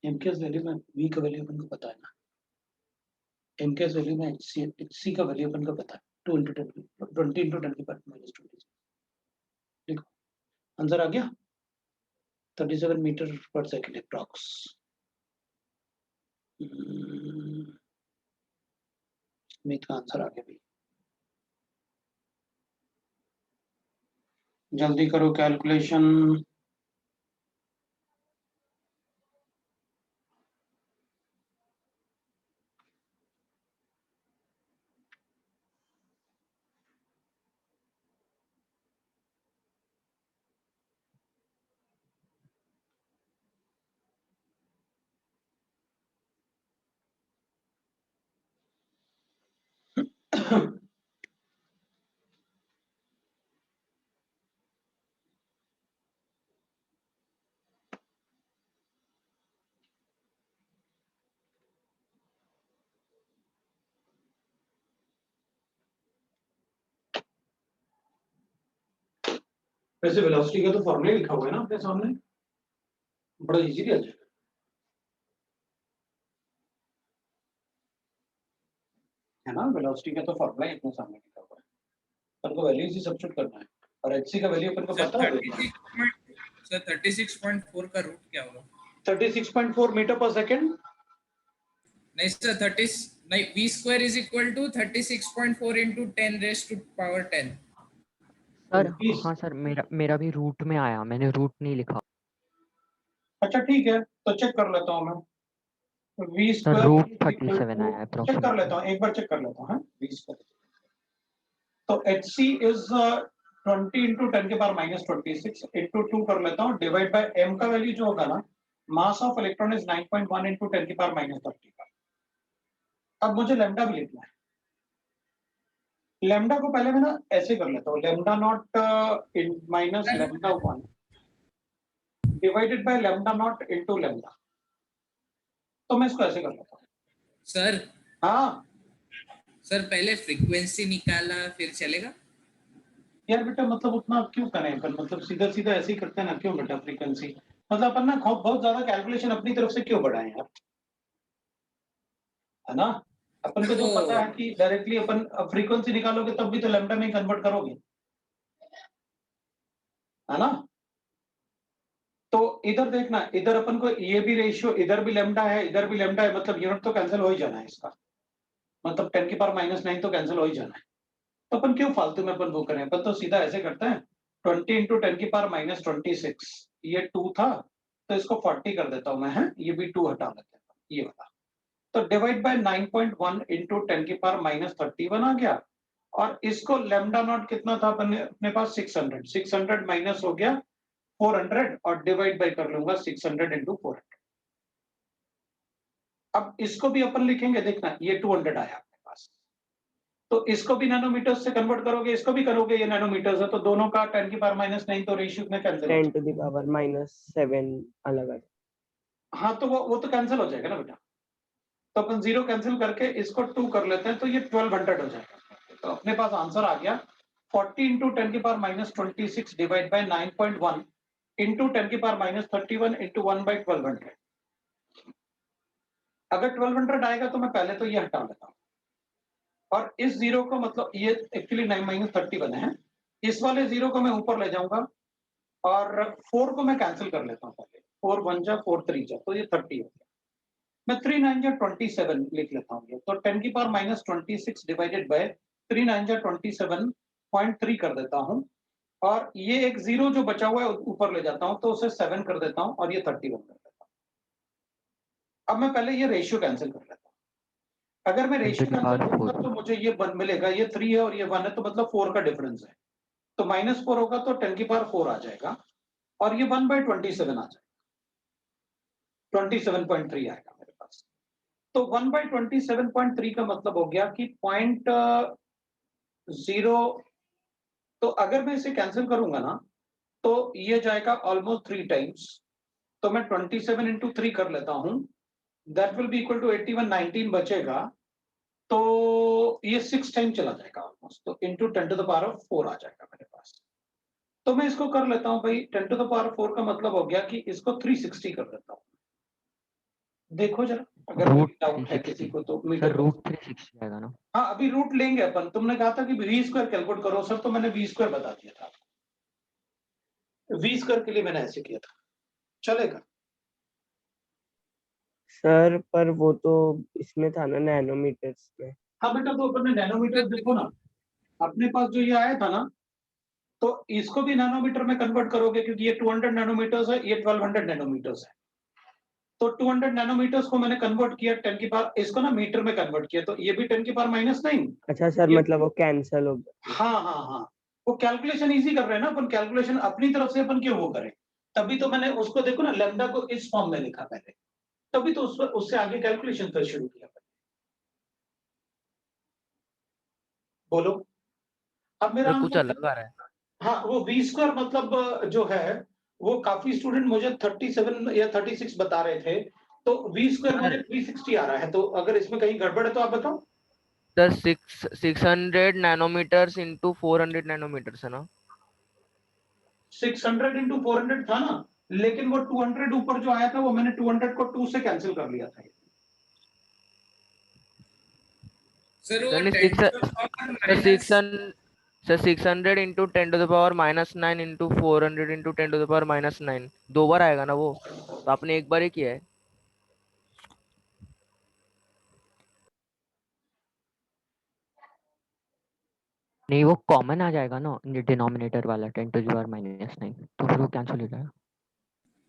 MKS value में V का value अपन को पता है ना, MKS value में HC का value अपन को पता है 2 into 10 20 into 10 की पावर minus 20। देखो आंसर आ गया 37 मीटर पर सेकंड अप्रॉक्स। मीट का आंसर आ गया भाई, जल्दी करो कैलकुलेशन। वैसे वेलोसिटी का तो फॉर्मूला लिखा हुआ है ना अपने सामने, बड़ा इजीली आ जाएगा। है ना, वेलोसिटी का तो फॉर्मूला ही अपने सामने लिखा हुआ है, अपन को वैल्यूज ही सब्स्टिट्यूट करना है और एचसी का वैल्यू अपन को पता है। सर 36.4 का रूट क्या होगा? 36.4 मीटर पर सेकंड। नहीं सर 30 नहीं, v square is equal to 36.4 into 10 raised to power 10। Sir हाँ सर, मेरा भी रूट में आया, मैंने रूट नहीं लिखा। अच्छा ठीक है, तो चेक कर लेता हूँ मैं। v सर स्क्वायर रूट 37 आया चेक कर लेता हूँ, एक बार चेक कर लेता हूँ। v स्क्वायर तो hc इज 20 into 10 के पावर minus 26 into 2 कर लेता हूँ, डिवाइड बाय m का वैल्यू जो होगा ना, mass of electron is 9.1 into 10 के पावर minus 30 का। अब मुझे लैम्डा भी लिखना है। लैम्डा को पहले मैं ना ऐसे कर लेता हूँ, lambda naught minus lambda 1 divided by lambda naught into lambda. तो मैं इसको ऐसे कर लेता हूँ। सर हाँ सर पहले फ्रीक्वेंसी निकाला फिर चलेगा? यार बेटा, मतलब उतना क्यों करें अपन, मतलब सीधा सीधा ऐसे ही करते हैं ना, क्यों बेटा फ्रीक्वेंसी, मतलब अपन ना बहुत ज्यादा कैलकुलेशन अपनी तरफ से क्यों बढ़ाएं यार, है ना। अपन को जो पता है कि डायरेक्टली अपन फ्रीक्वेंसी निकालोगे तब भी तो लैम्डा में कन्वर्ट करोगे, है ना। तो इधर देखना, इधर अपन को ये भी रेशियो, इधर भी लैम्डा है, इधर भी लैम्डा है, मतलब यूनिट तो कैंसिल हो ही जाना है इसका, मतलब 10 की पावर -9 तो कैंसिल हो ही जाना है। तो अपन क्यों फालतू में अपन वो करें, अपन तो सीधा ऐसे करते हैं 20 इंटू 10 की पावर -26, ये 2 था तो इसको 40 कर देता हूं मैं, है ये भी 2 हटा लेते हैं ये वाला, तो डिवाइड बाय 9.1 इंटू 10 की पावर -31 आ गया, और इसको लैम्डा नॉट कितना था अपने पास 600, 600 माइनस हो गया 400 और डिवाइड बाय कर लूंगा 600 इंटू 400। अब इसको भी अपन लिखेंगे, देखना ये 200 आया अपने पास, तो इसको भी नैनोमीटर्स से कन्वर्ट करोगे, इसको भी करोगे, ये नैनोमीटर्स है तो दोनों का 10 की पावर -9 तो रेशियो में कैंसिल हो 10 जाएगा। to the power -7 अलग अलग। हाँ तो वो तो कैंसिल हो जाएगा ना बेटा, तो अपन 0 कैंसिल करके इसको 2 कर लेते हैं तो ये 1200 हो जाएगा। तो अपने पास आंसर आ गया 40 इंटू 10 की पावर -26 डिवाइड बाय 9.1 इंटू 10 की पावर -31 इंटू 1/1200। अगर 1200 आएगा तो मैं पहले तो ये हटा लेता हूँ, और इस 0 को, मतलब ये एक्चुअली 9 -30 बने हैं, इस वाले 0 को मैं ऊपर ले जाऊंगा और 4 को मैं कैंसिल कर लेता हूँ पहले, 4 1 जा 4 3 जा, तो ये 30 हो गया। मैं 3 9 जा 27 लिख लेता हूँ ये, तो 10 की पावर -26 डिवाइडेड बाय 3 9 जा 27.3 कर देता हूँ, और ये एक 0 जो बचा हुआ है ऊपर ले जाता हूँ तो उसे 7 कर देता हूँ और ये 31 कर देता हूँ। अब मैं पहले ये रेशियो कैंसिल कर लेता हूँ, अगर मैं 10 to ratio the cancel power करूंगा 4। तो मुझे ये 1 मिलेगा, ये 3 है और ये 1 है, तो मतलब 4 का डिफरेंस है, तो -4 होगा तो 10 की पावर 4 आ जाएगा, और ये 1/27 आ जाएगा, 27.3 आएगा मेरे पास। तो 1/27.3 का मतलब हो गया कि 0, तो अगर मैं इसे कैंसिल करूंगा ना तो ये जाएगा ऑलमोस्ट 3 टाइम्स, तो मैं 27 इंटू 3 कर लेता हूं, that will be equal to 81, 19 बचेगा, तो ये 6 टाइम चला जाएगा ऑलमोस्ट, तो into 10 to the power of 4 आ जाएगा मेरे पास। तो मैं इसको कर लेता हूं भाई, 10 टू द पावर 4 का मतलब हो गया कि इसको 360 कर देता हूं। देखो जरा, अगर कोई रूट डाउट है किसी 360 को तो सर, मीटर रूट 360 आएगा ना? हाँ अभी रूट लेंगे अपन, तुमने कहा था कि वी स्क्वायर कैलकुलेट करो सर, तो मैंने वी स्क्वायर बता दिया था, वी स्क्वायर के लिए मैंने ऐसे किया था, चलेगा। सर पर वो तो इसमें था ना नैनोमीटर्स में। हाँ बेटा, तो अपन ने नैनोमीटर देखो ना, अपने पास जो ये आया था ना, तो इसको भी नैनोमीटर में कन्वर्ट करोगे क्योंकि ये 200 नैनोमीटर्स है, ये 1200 नैनोमीटर्स है, तो 200 नैनोमीटर्स को मैंने कन्वर्ट किया 10 की पावर, इसको ना मीटर में कन्वर्ट किया, तो ये भी 10 की पावर -9। अच्छा सर, ये मतलब वो कैंसल हो गया। हाँ हाँ हाँ, वो कैलकुलेशन इजी कर रहे हैं ना अपन, कैलकुलेशन अपनी तरफ से अपन क्यों वो करें, तभी तो मैंने उसको देखो ना लैम्डा को इस फॉर्म में लिखा पहले, तभी तो उससे आगे कैलकुलेशन कर शुरू किया। बोलो, अब मेरा सर कुछ आंसर, अलग आ रहा है। हाँ वो वी स्क्वायर मतलब जो है वो काफी स्टूडेंट मुझे 37 या 36 बता रहे थे, तो वी स्क्वायर मुझे सर 360 आ रहा है, तो अगर इसमें कहीं गड़बड़ है तो आप बताओ। सर 600 नैनोमीटर्स इंटू 400 नैनोमीटर्स है ना? 600 इंटू 400 था ना, लेकिन वो 200 ऊपर जो आया था वो मैंने 200 को 2 से कैंसिल कर लिया था। सर वो सर नहीं 10 to the power sir minus 600 into 10 to the power -9 into 400 into 10 to the power -9 दो बार आएगा ना वो, तो आपने एक बार ही किया है। नहीं, वो कॉमन आ जाएगा ना डिनोमिनेटर वाला 10 to the power -9, तो फिर वो कैंसिल हो जाएगा।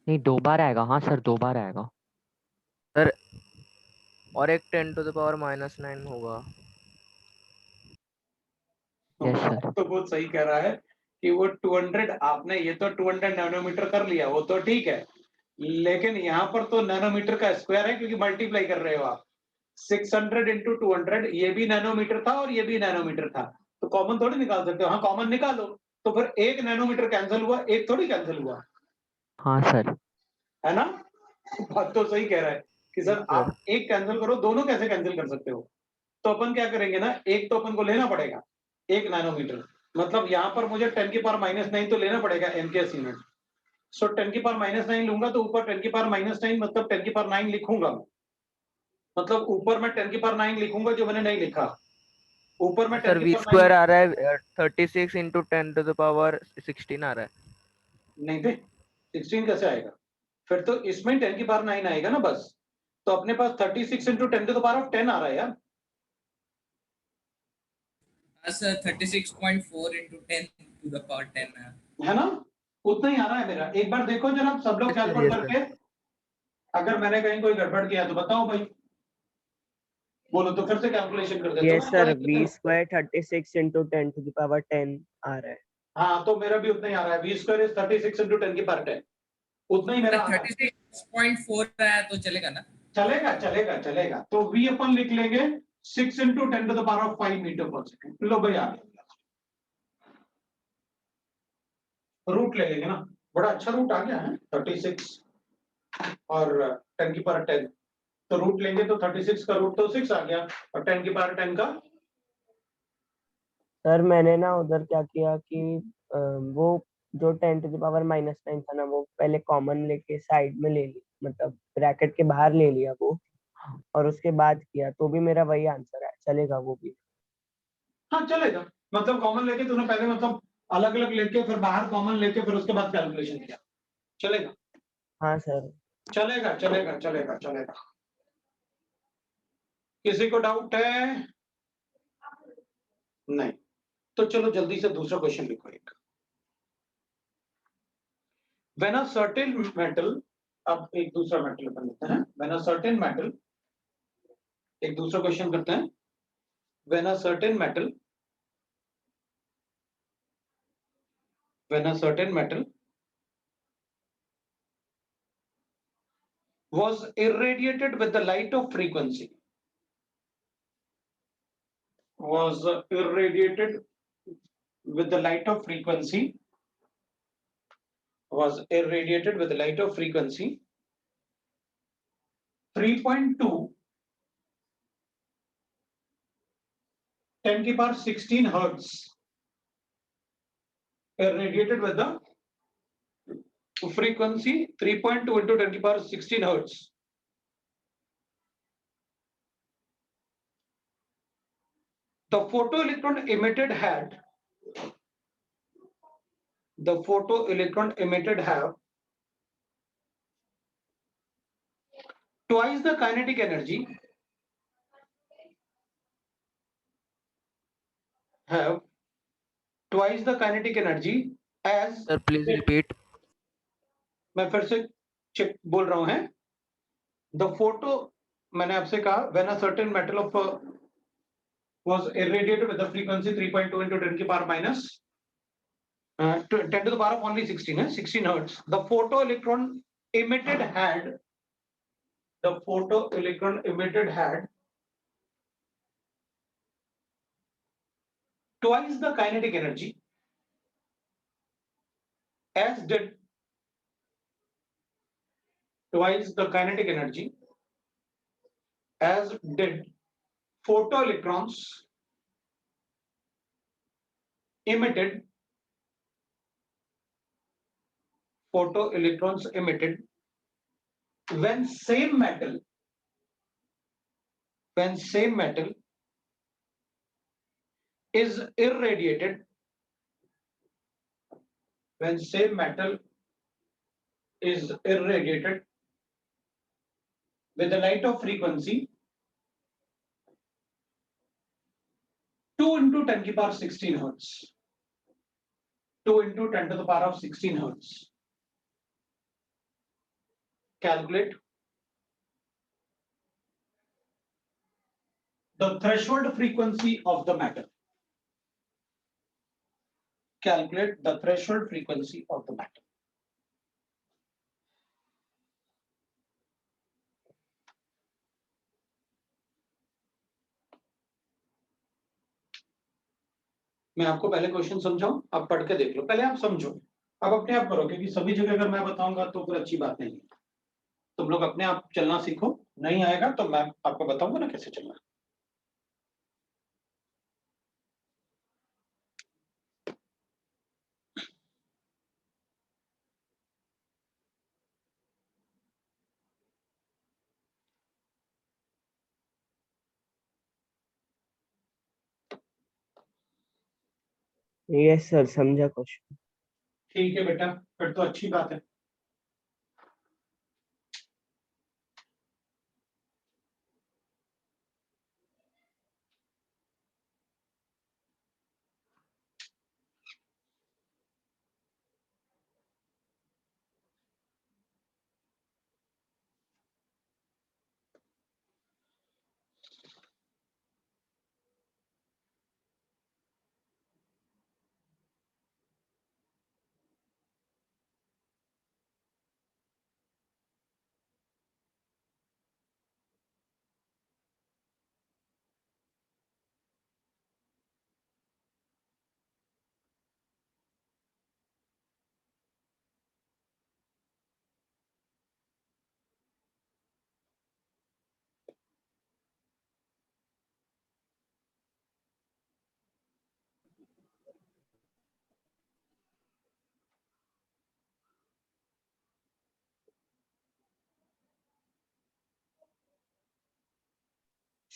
नहीं, 2 बार आएगा, हाँ सर 2 बार आएगा। सर और एक 10 टू द पावर -9 होगा। यस बात सर। तो बहुत सही कह रहा है कि वो 200, आपने ये तो 200 नैनोमीटर कर लिया, वो तो ठीक है, लेकिन यहाँ पर तो नैनोमीटर का स्क्वायर है क्योंकि मल्टीप्लाई कर रहे हो आप, 600 इंटू 200, ये भी नैनोमीटर था और ये भी नैनोमीटर था, तो कॉमन थोड़ी निकाल सकते हो, हाँ कॉमन निकालो, तो फिर एक नैनोमीटर कैंसिल हुआ, एक थोड़ी कैंसिल हुआ, हाँ सर। है ना। बात तो सही कह रहा है कि सर सर आप एक कैंसिल करो, दोनों कैसे कैंसिल कर सकते हो, तो अपन क्या करेंगे ना, एक तो अपन को लेना पड़ेगा 1 नैनोमीटर, मतलब यहाँ पर मुझे 10 की पावर -9 तो लेना पड़ेगा MKS यूनिट, सो 10 की पावर -9 लूंगा तो ऊपर 10 की पावर -9 मतलब 10 की पावर 9 लिखूंगा मैं, मतलब ऊपर मैं 10 की पावर 9 लिखूंगा जो मैंने नहीं लिखा, ऊपर मैं 10 सर की वी पावर 9 स्क्वायर आ रहा है 36 इंटू 10 टू द पावर 16 आ रहा है। नहीं थे, 16 कैसे आएगा? फिर तो इसमें 10 की पावर 9 आएगा ना बस। तो अपने पास 36 into 10 to the power of 10 आ रहा है यार। Sir 36.4 into 10 to the power 10 है ना? उतना ही आ रहा है मेरा। एक बार देखो जरा सब लोग कैलकुलेट करके, अगर मैंने कहीं कोई गड़बड़ किया तो बताओ भाई, बोलो तो फिर से कैलकुलेशन कर देता यस हूँ। Sir, v square 36 into 10 to the power 10 आ रहा है। हाँ तो मेरा भी उतना ही आ रहा है। v square is 36 into 10 की पावर 10, उतना ही मेरा आ रहा है। 36.4 आया तो चलेगा ना? चलेगा चलेगा चलेगा। तो v अपन लिख लेंगे 6 into 10 to the power of 5 meter per second। लो भाई आ गया, रूट ले लेंगे ना, बड़ा अच्छा रूट आ गया है 36 और 10 की पावर 10। तो रूट लेंगे तो 36 का रूट तो 6 आ गया और 10 की पावर 10 का। सर मैंने ना उधर क्या किया कि वो जो 10 to the power -9 था ना, वो पहले कॉमन लेके साइड में ले ली, मतलब ब्रैकेट के बाहर ले लिया वो, और उसके बाद किया तो भी मेरा वही आंसर है। चलेगा वो भी? हाँ चलेगा, मतलब कॉमन लेके तूने पहले मतलब अलग अलग लेके फिर बाहर कॉमन लेके फिर उसके बाद कैलकुलेशन किया, चलेगा? हाँ सर। चलेगा चलेगा चलेगा चलेगा। किसी को डाउट है? नहीं तो चलो जल्दी से दूसरा क्वेश्चन लिखो एक। When a certain metal, अब एक दूसरा मेटल अपन लेते हैं। When a certain metal, एक दूसरा क्वेश्चन करते हैं। When a certain metal, when a certain metal was irradiated with the light of frequency, was irradiated with the light of frequency, was irradiated with the light of frequency 3.2 10 की power 16 hertz, irradiated with the frequency 3.2 into 10 की power 16 hertz. The photoelectron emitted had, the photoelectron emitted have twice the kinetic energy, have twice the kinetic energy as, Sir, please repeat. मैं फिर से check बोल रहा हूं है। The photo, मैंने आपसे कहा when a certain metal of was irradiated with the frequency 3.2 into 10 की power minus 10 to the power of only 16 है 16 hertz. The photoelectron emitted had, the photoelectron emitted had twice the kinetic energy as did, twice the kinetic energy as did photoelectrons emitted, photoelectrons emitted when same metal, when same metal is irradiated, when same metal is irradiated with the light of frequency 2 into 10 की power 16 hertz, 2 into 10 to the power of 16 hertz. Calculate the threshold frequency of the matter. Calculate the threshold frequency of the matter. मैं आपको पहले question समझाऊं, आप पढ़ के देख लो, पहले आप समझो, अब अपने आप करो, क्योंकि सभी जगह अगर मैं बताऊंगा तो फिर अच्छी बात नहीं है। तुम लोग अपने आप चलना सीखो, नहीं आएगा तो मैं आपको बताऊंगा ना कैसे चलना है। यस सर, समझा क्वेश्चन। ठीक है बेटा, फिर तो अच्छी बात है।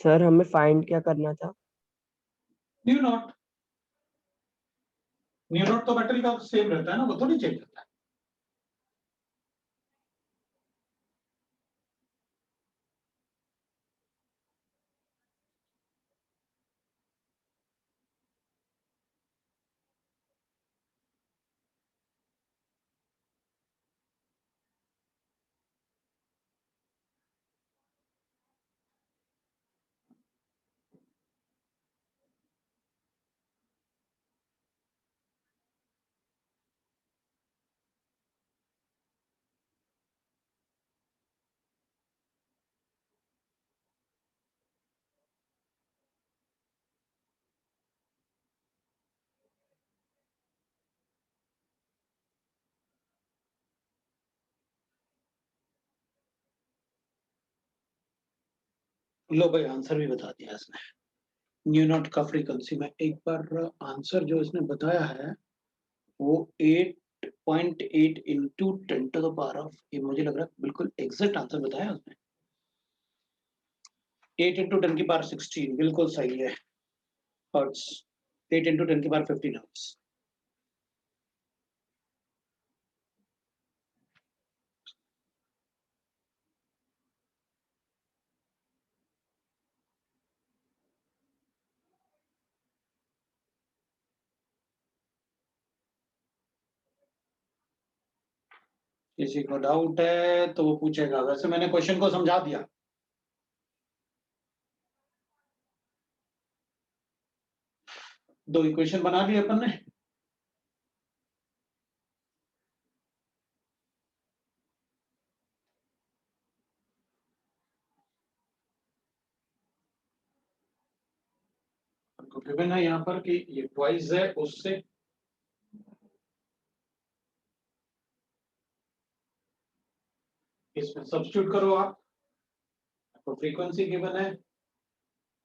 सर हमें फाइंड क्या करना था? New naught. न्यू नॉट तो मेटल का सेम रहता है ना, वो थोड़ी चेंज होता है। लो भाई, आंसर भी बता दिया इसने। न्यू नॉट का फ्रीक्वेंसी में एक बार आंसर जो इसने बताया है वो 8.8 into 10 to the power of, ये मुझे लग रहा है बिल्कुल एग्जैक्ट आंसर बताया उसने। 8 इंटू 10 की पावर 16 बिल्कुल सही है। हर्ट्स 8 इंटू 10 की पावर 15 हर्ट्स। किसी को डाउट है तो वो पूछेगा, वैसे मैंने क्वेश्चन को समझा दिया। दो इक्वेशन बना ली अपन ने। गिवन है यहाँ पर कि ये ट्वाइस है उससे, इसमें सब्स्टिट्यूट करो आप, तो फ्रीक्वेंसी गिवन है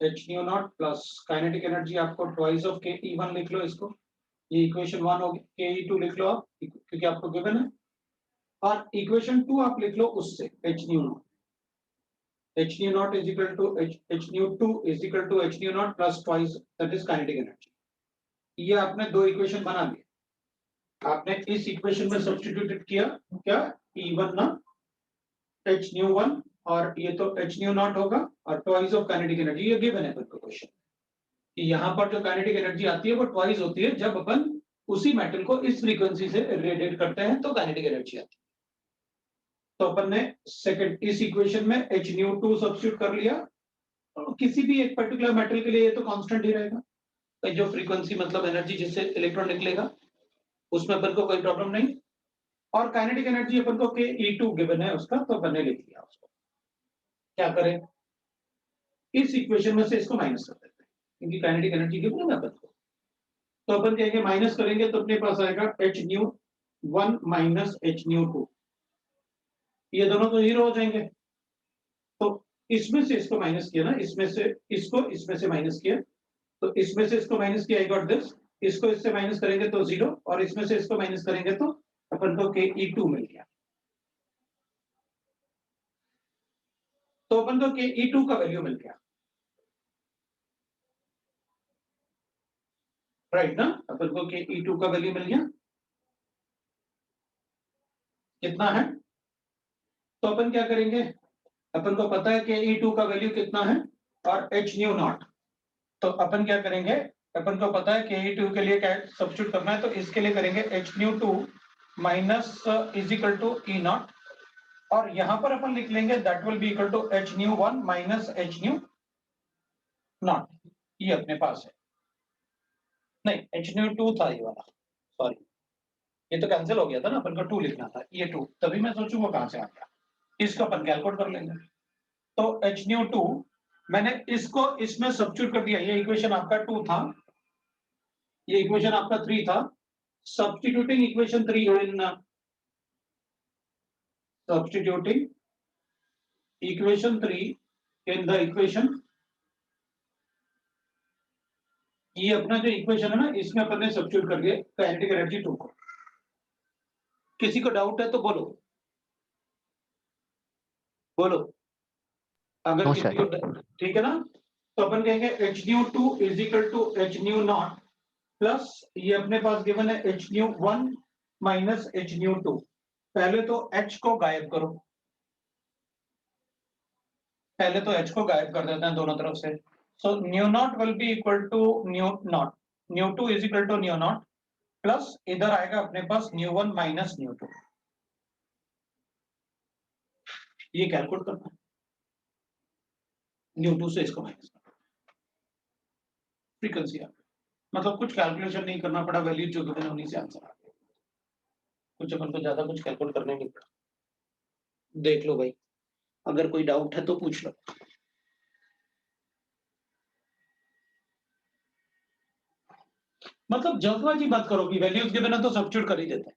H nu naught plus kinetic energy आपको ट्वाइस ऑफ के ई वन लिख लो इसको, ये इक्वेशन 1 होगी, के ई टू लिख लो आप क्योंकि आपको गिवन है, और इक्वेशन 2 आप लिख लो उससे H nu naught, H nu naught is equal to H nu two is equal to H nu naught plus twice that is kinetic energy. ये आपने दो इक्वेशन बना लिए, आपने इस इक्वेशन में सब्स्टिट्यूटेड किया क्या, ई वन ना एच न्यू वन, और ये तो एच न्यू नॉट होगा और ट्वाइस ऑफ काइनेटिक एनर्जी, ये गिवन है क्वेश्चन कि यहाँ पर जो काइनेटिक एनर्जी आती है वो ट्वाइस होती है जब अपन उसी मेटल को इस फ्रीक्वेंसी से रेडिएट करते हैं तो काइनेटिक एनर्जी आती है। तो अपन ने सेकंड इस इक्वेशन में एच न्यू टू सब्स्टिट्यूट कर लिया, और किसी भी एक पर्टिकुलर मेटल के लिए ये तो कांस्टेंट ही रहेगा, तो जो फ्रीक्वेंसी मतलब एनर्जी जिससे इलेक्ट्रॉन निकलेगा उसमें अपन को कोई प्रॉब्लम नहीं, और काइनेटिक एनर्जी अपन को के ई टू गिवन है उसका, तो अपन ने लिख लिया उसको। क्या करें, इस इक्वेशन में से इसको माइनस कर देते हैं क्योंकि काइनेटिक एनर्जी गिवन है अपन को, तो अपन कहेंगे माइनस करेंगे तो अपने पास आएगा H nu one minus H nu two, ये दोनों तो जीरो हो जाएंगे, तो इसमें से इसको माइनस किया ना, इसमें से इसको इसमें से माइनस किया, तो इसमें से इसको माइनस किया, आई गॉट दिस, इसको इससे माइनस करेंगे तो जीरो, और इसमें से इसको माइनस करेंगे तो अपन को के ई टू मिल गया। तो अपन को के ई टू का वैल्यू मिल गया, राइट ना, अपन को के ई टू का वैल्यू मिल गया, कितना है, तो अपन क्या करेंगे, अपन को पता है कि ई टू का वैल्यू कितना है और एच न्यू नॉट, तो अपन क्या करेंगे, अपन को पता है कि ई टू के लिए क्या सब्स्टिट्यूट करना है, तो इसके लिए करेंगे H nu two minus is equal to E naught, और यहां पर अपन लिख लेंगे that will be equal to H nu one minus H nu naught, ये अपने पास है, नहीं एच न्यू टू था ये वाला, सॉरी ये तो कैंसिल हो गया था ना, अपन को टू लिखना था, ये टू, तभी मैं सोचूं वो कहां से आ गया, इसको अपन कैलकुलेट कर लेंगे, तो एच न्यू टू मैंने इसको इसमें सब्स्टिट्यूट कर दिया, ये इक्वेशन आपका 2 था, ये इक्वेशन आपका 3 था, substituting equation 3 in substituting equation 3 in the equation, ये अपना जो इक्वेशन है ना इसमें अपन ने सब्स्टिट्यूट कर दिया काइनेटिक एनर्जी 2 को। किसी को डाउट है तो बोलो बोलो, अगर No, किसी sir. को ठीक है ना, तो अपन कहेंगे H nu two is equal to H nu naught plus ये अपने पास गिवन है H nu one minus H nu two. पहले तो एच को गायब करो, पहले तो एच को गायब कर देते हैं दोनों तरफ से। So nu naught will be equal to nu naught, nu two is equal to nu naught plus इधर आएगा अपने पास nu one minus nu two. ये कैलकुलेट करना है, न्यू टू से इसको माइनस करना, फ्रीक्वेंसी आ गई। मतलब कुछ कैलकुलेशन नहीं करना पड़ा, वैल्यू जो गिवन है उन्हीं से आंसर आ गया, कुछ अपन को ज्यादा कुछ कैलकुलेट करने नहीं पड़ा। देख लो भाई, अगर कोई डाउट है तो पूछ लो। मतलब जल्दबाजी बात करो कि वैल्यूज गिवन है तो सब्स्टिट्यूट कर ही देते हैं,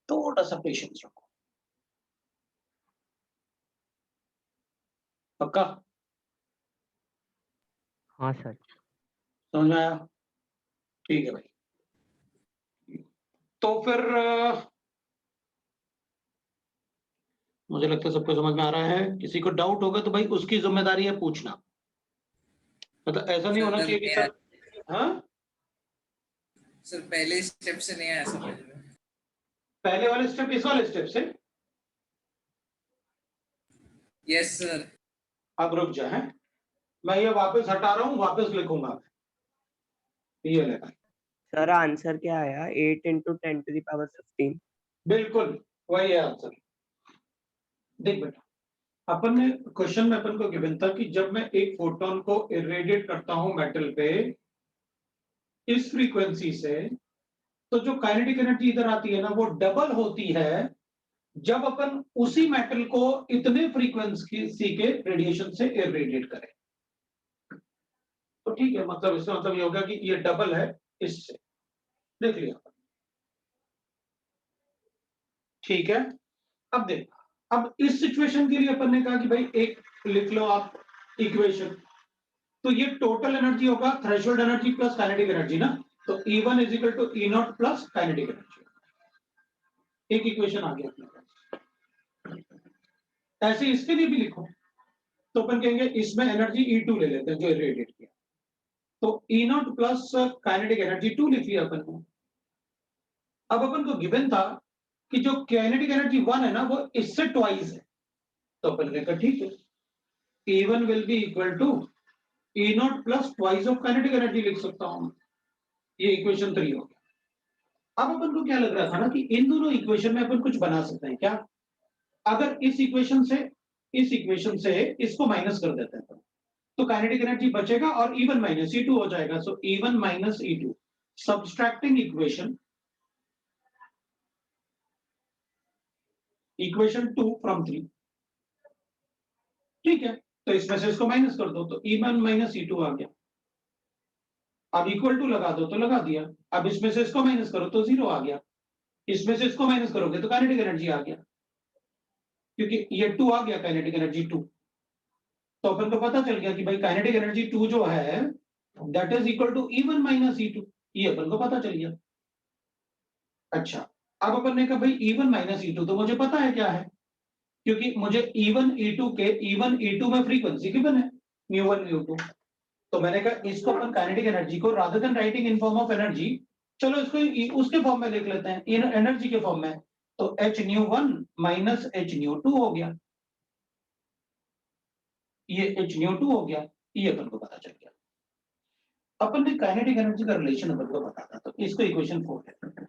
थोड़ा सा पेशेंस रखो। पक्का? हाँ सर। समझ में आया? ठीक है भाई। तो फिर मुझे लगता है सबको समझ में आ रहा है। किसी को डाउट होगा तो भाई उसकी जिम्मेदारी है पूछना, मतलब ऐसा नहीं होना चाहिए कि सर हाँ सर पहले स्टेप से नहीं आया समझ में। पहले वाले स्टेप इस वाले स्टेप से। Yes sir. अब रुक जा, है मैं ये वापस हटा रहा हूँ, वापस लिखूंगा। ये लेगा सर आंसर क्या आया? 8 into 10 to the power 15। बिल्कुल वही है आंसर। देख बेटा, अपन ने क्वेश्चन में अपन को गिवन था कि जब मैं एक फोटोन को इरेडिएट करता हूं मेटल पे इस फ्रीक्वेंसी से, तो जो काइनेटिक एनर्जी इधर आती है ना वो डबल होती है जब अपन उसी मेटल को इतने फ्रीक्वेंसी के रेडिएशन से इरेडिएट करें। तो ठीक है, मतलब इसका मतलब ये होगा कि ये डबल है इससे। देख लिया, ठीक है। अब देख, अब इस सिचुएशन के लिए अपन ने कहा कि भाई एक लिख लो आप इक्वेशन, तो ये टोटल एनर्जी होगा threshold energy plus kinetic energy ना, तो E1 is equal to E naught plus kinetic energy. एक इक्वेशन आ गया अपने पास। ऐसे इसके लिए भी लिखो, तो अपन कहेंगे इसमें एनर्जी E2 ले लेते हैं जो रेडिएट किया, तो E naught plus kinetic energy 2 लिख लिया अपन ने। अब अपन को गिवन था कि जो काइनेटिक एनर्जी 1 है ना वो इससे ट्वाइस है, तो अपन ने कहा ठीक है E1 will be equal to E naught plus twice of kinetic energy लिख सकता हूं। ये इक्वेशन 3 हो गया। अब अपन को क्या लग रहा था ना कि इन दोनों इक्वेशन में अपन कुछ बना सकते हैं क्या? अगर इस इक्वेशन से इसको माइनस कर देते हैं तो काइनेटिक एनर्जी बचेगा और E1 माइनस E2 हो जाएगा। सो E1 minus E2 subtracting equation 2 from 3। ठीक है, तो इसमें से इसको माइनस कर दो तो E1 माइनस E2 आ गया। अब इक्वल टू लगा दो तो लगा दिया। अब इसमें से इसको माइनस करो तो 0 आ गया। इसमें से इसको माइनस करोगे तो काइनेटिक एनर्जी आ गया, क्योंकि ये 2 आ गया काइनेटिक एनर्जी 2। तो अपन को पता चल गया कि भाई काइनेटिक एनर्जी 2 जो है that is equal to E1 minus E2। ये अपन को पता चल गया। अच्छा, अब अपन ने कहा भाई E1 माइनस E2 तो मुझे पता है क्या है, क्योंकि मुझे E1 E2 में फ्रीक्वेंसी गिवन है μ1 μ2। तो मैंने कहा इसको अपन काइनेटिक एनर्जी को rather than writing in form of energy, चलो इसको उसके फॉर्म में लिख लेते हैं, इन एनर्जी के फॉर्म में। तो hν1 माइनस hν2 हो गया, ये hν2 हो गया। ये अपन को पता चल गया। अपन ने काइनेटिक एनर्जी का रिलेशन अपन को पता था, तो इसको इक्वेशन 4 कहते हैं।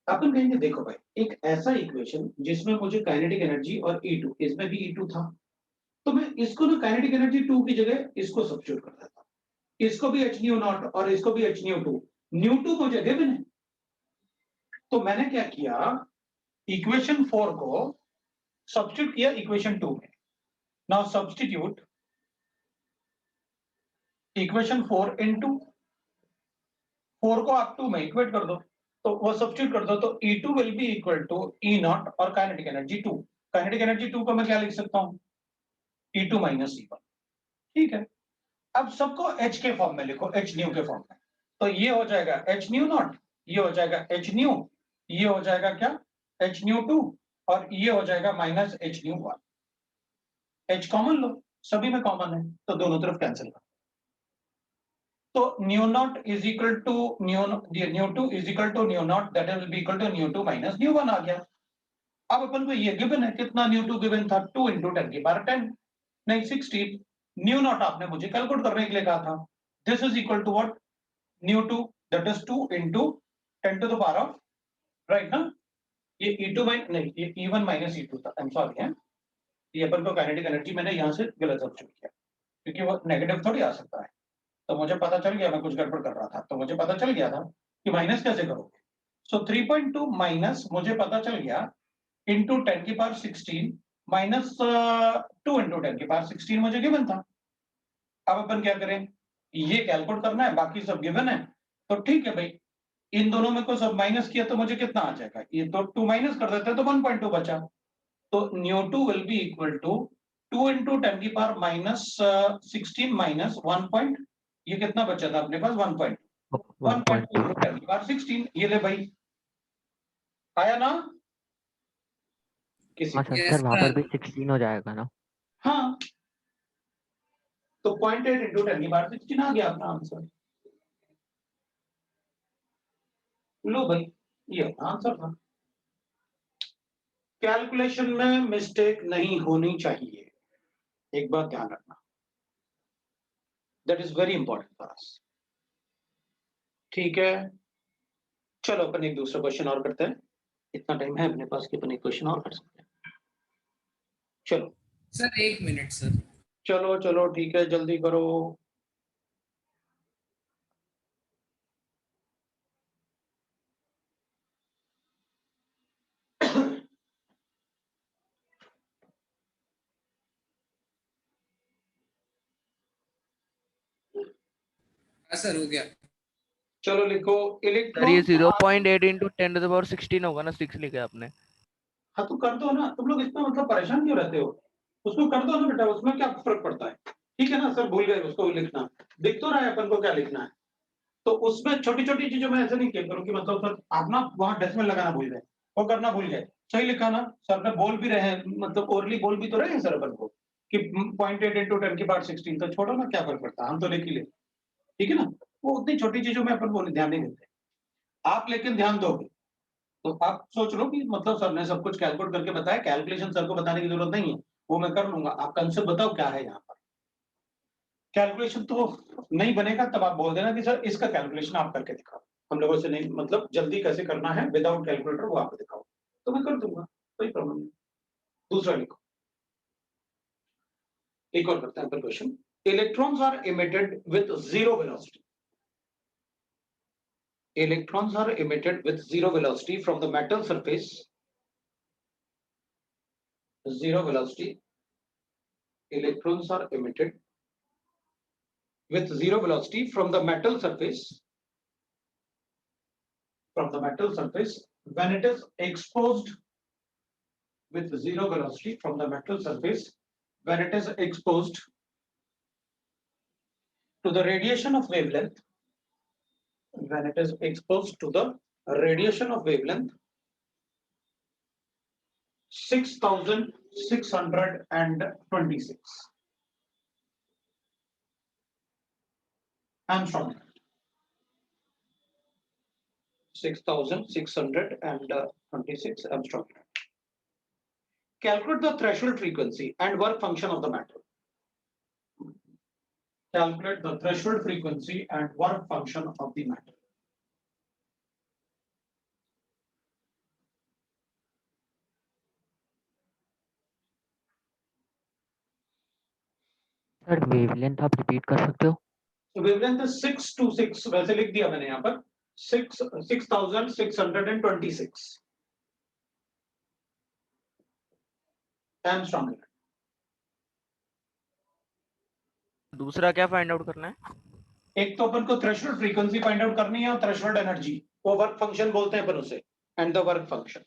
अपन कहेंगे देखो भाई, एक ऐसा इक्वेशन जिसमें मुझे काइनेटिक एनर्जी और E2, इसमें भी E2 था, तो मैं इसको ना काइनेटिक एनर्जी 2 की जगह इसको सब्स्टिट्यूट कर देता हूं, इसको भी hν0 और इसको भी hν2। ν2 मुझे गिवन है, तो मैंने क्या किया, इक्वेशन 4 को सब्स्टिट्यूट किया इक्वेशन 2 में। नाउ सब्स्टिट्यूट इक्वेशन 4 इनटू 4 को आप 2 में इक्वेट कर दो, तो वो सब्स्टिट्यूट कर दो, तो E2 will be equal to E0 और काइनेटिक एनर्जी 2। काइनेटिक एनर्जी 2 को मैं क्या लिख सकता हूं, E2 माइनस E1। ठीक है, अब सबको H के फॉर्म में लिखो, hν के फॉर्म में। तो ये हो जाएगा hν0, ये हो जाएगा hν, ये हो जाएगा क्या hν2 और ये हो जाएगा माइनस hν1। H कॉमन लो, सभी में कॉमन है तो दोनों तरफ कैंसिल कर। तो nu naught is equal to nu two is equal to nu naught, that will be equal to nu two minus nu one आ गया। अब अपन को ये गिवन है, कितना न्यू टू गिवन था, 2 इंटू 10 की पावर 10, नहीं 16। न्यू नॉट आपने मुझे कैलकुलेट करने के लिए कहा था, this is equal to what, nu two that is 2 into 10 to the power of, right ना, ये E2 माइनस नहीं, ये E1 माइनस E2 था, आई एम सॉरी है, ये अपन को काइनेटिक एनर्जी मैंने यहाँ से गलत सब्स्टिट्यूट किया क्योंकि वो नेगेटिव थोड़ी आ सकता है। तो मुझे पता चल गया, मैं कुछ गड़बड़ कर रहा था, तो मुझे पता चल गया था कि माइनस कैसे करोगे। सो 3.2 माइनस मुझे पता चल गया इंटू 10 की पावर 16 माइनस 2 इंटू 10 की पावर 16 मुझे गिवन था। अब अपन क्या करें, ये कैलकुलेट करना है, बाकी सब गिवन है तो ठीक है भाई, इन दोनों में को सब माइनस किया तो मुझे कितना आ जाएगा, ये तो 2 माइनस कर देते हैं तो 1.2 बचा। तो nu two will be equal to 2 into 10 की पावर माइनस 16 माइनस 1 पॉइंट, ये कितना बचा था अपने पास 1.2 इंटू 10 की पावर 16, ये ले भाई, आया ना किसी हाँ को? सर, Yes, वहां पर sir. भी 16 हो जाएगा ना? हाँ, तो 0.8 इंटू 10 की पावर 16 आ गया अपना आंसर। लो भाई, ये आंसर था। कैलकुलेशन में मिस्टेक नहीं होनी चाहिए, एक बात ध्यान रखना, that is very important for us. ठीक है, चलो अपन एक दूसरा क्वेश्चन और करते हैं, इतना टाइम है अपने पास कि अपन एक क्वेश्चन और कर सकते हैं। चलो सर 1 मिनट सर। चलो चलो ठीक है, जल्दी करो। हाँ सर हो गया। चलो लिखो, सर ये electron 0.8 into 10 to the power 16 होगा ना, 6 लिखा है आपने। हाँ तो कर दो ना, तुम लोग इसमें मतलब परेशान क्यों रहते हो, उसको कर दो ना बेटा, उसमें क्या फर्क पड़ता है। ठीक है ना सर, भूल गए उसको लिखना, दिख तो रहा है अपन को क्या लिखना है। तो उसमें छोटी छोटी चीजों में ऐसे नहीं किया करो कि मतलब सर आप ना वहां डेसिमल लगाना भूल गए, वो करना भूल गए, सही लिखा ना सर ने, बोल भी रहे हैं, मतलब ओरली बोल भी तो रहे हैं सर अपन को कि 0.8 इंटू 10 की पावर 16, तो छोड़ो ना, क्या फर्क पड़ता है, हम तो लिख ही ले, ठीक है ना। वो उतनी छोटी चीजों में अपन वो ध्यान नहीं देते, आप लेकिन ध्यान दोगे तो आप सोच लो कि मतलब सर ने सब कुछ कैलकुलेट करके बताया, कैलकुलेशन सर को बताने की जरूरत नहीं है, वो मैं कर लूंगा, आप कंसेप्ट बताओ क्या है यहाँ पर। कैलकुलेशन तो नहीं बनेगा तब आप बोल देना कि सर इसका कैलकुलेशन आप करके दिखाओ, हम लोगों से नहीं, मतलब जल्दी कैसे करना है विदाउट कैलकुलेटर वो आपको दिखाओ, तो मैं कर दूंगा, कोई प्रॉब्लम नहीं। दूसरा लिखो, एक और करते हैं question. Electrons are emitted with zero velocity, electrons are emitted with zero velocity from the metal surface, zero velocity, electrons are emitted with zero velocity from the metal surface, when it is exposed with zero velocity from the metal surface, when it is exposed to the radiation of wavelength, when it is exposed to the radiation of wavelength 6626 Angstrom, 6626 Angstrom. Calculate the threshold frequency and work function of the matter. Calculate the threshold frequency and work function of the matter. Sir wavelength आप repeat कर सकते हो? So wavelength is 626, वैसे लिख दिया मैंने यहाँ पर 6626 Angstrom. दूसरा क्या फाइंड आउट करना है? एक तो अपन को थ्रेशोल्ड फ्रीक्वेंसी फाइंड आउट करनी है और थ्रेशोल्ड एनर्जी, वो वर्क फंक्शन बोलते हैं अपन उसे, and the work function.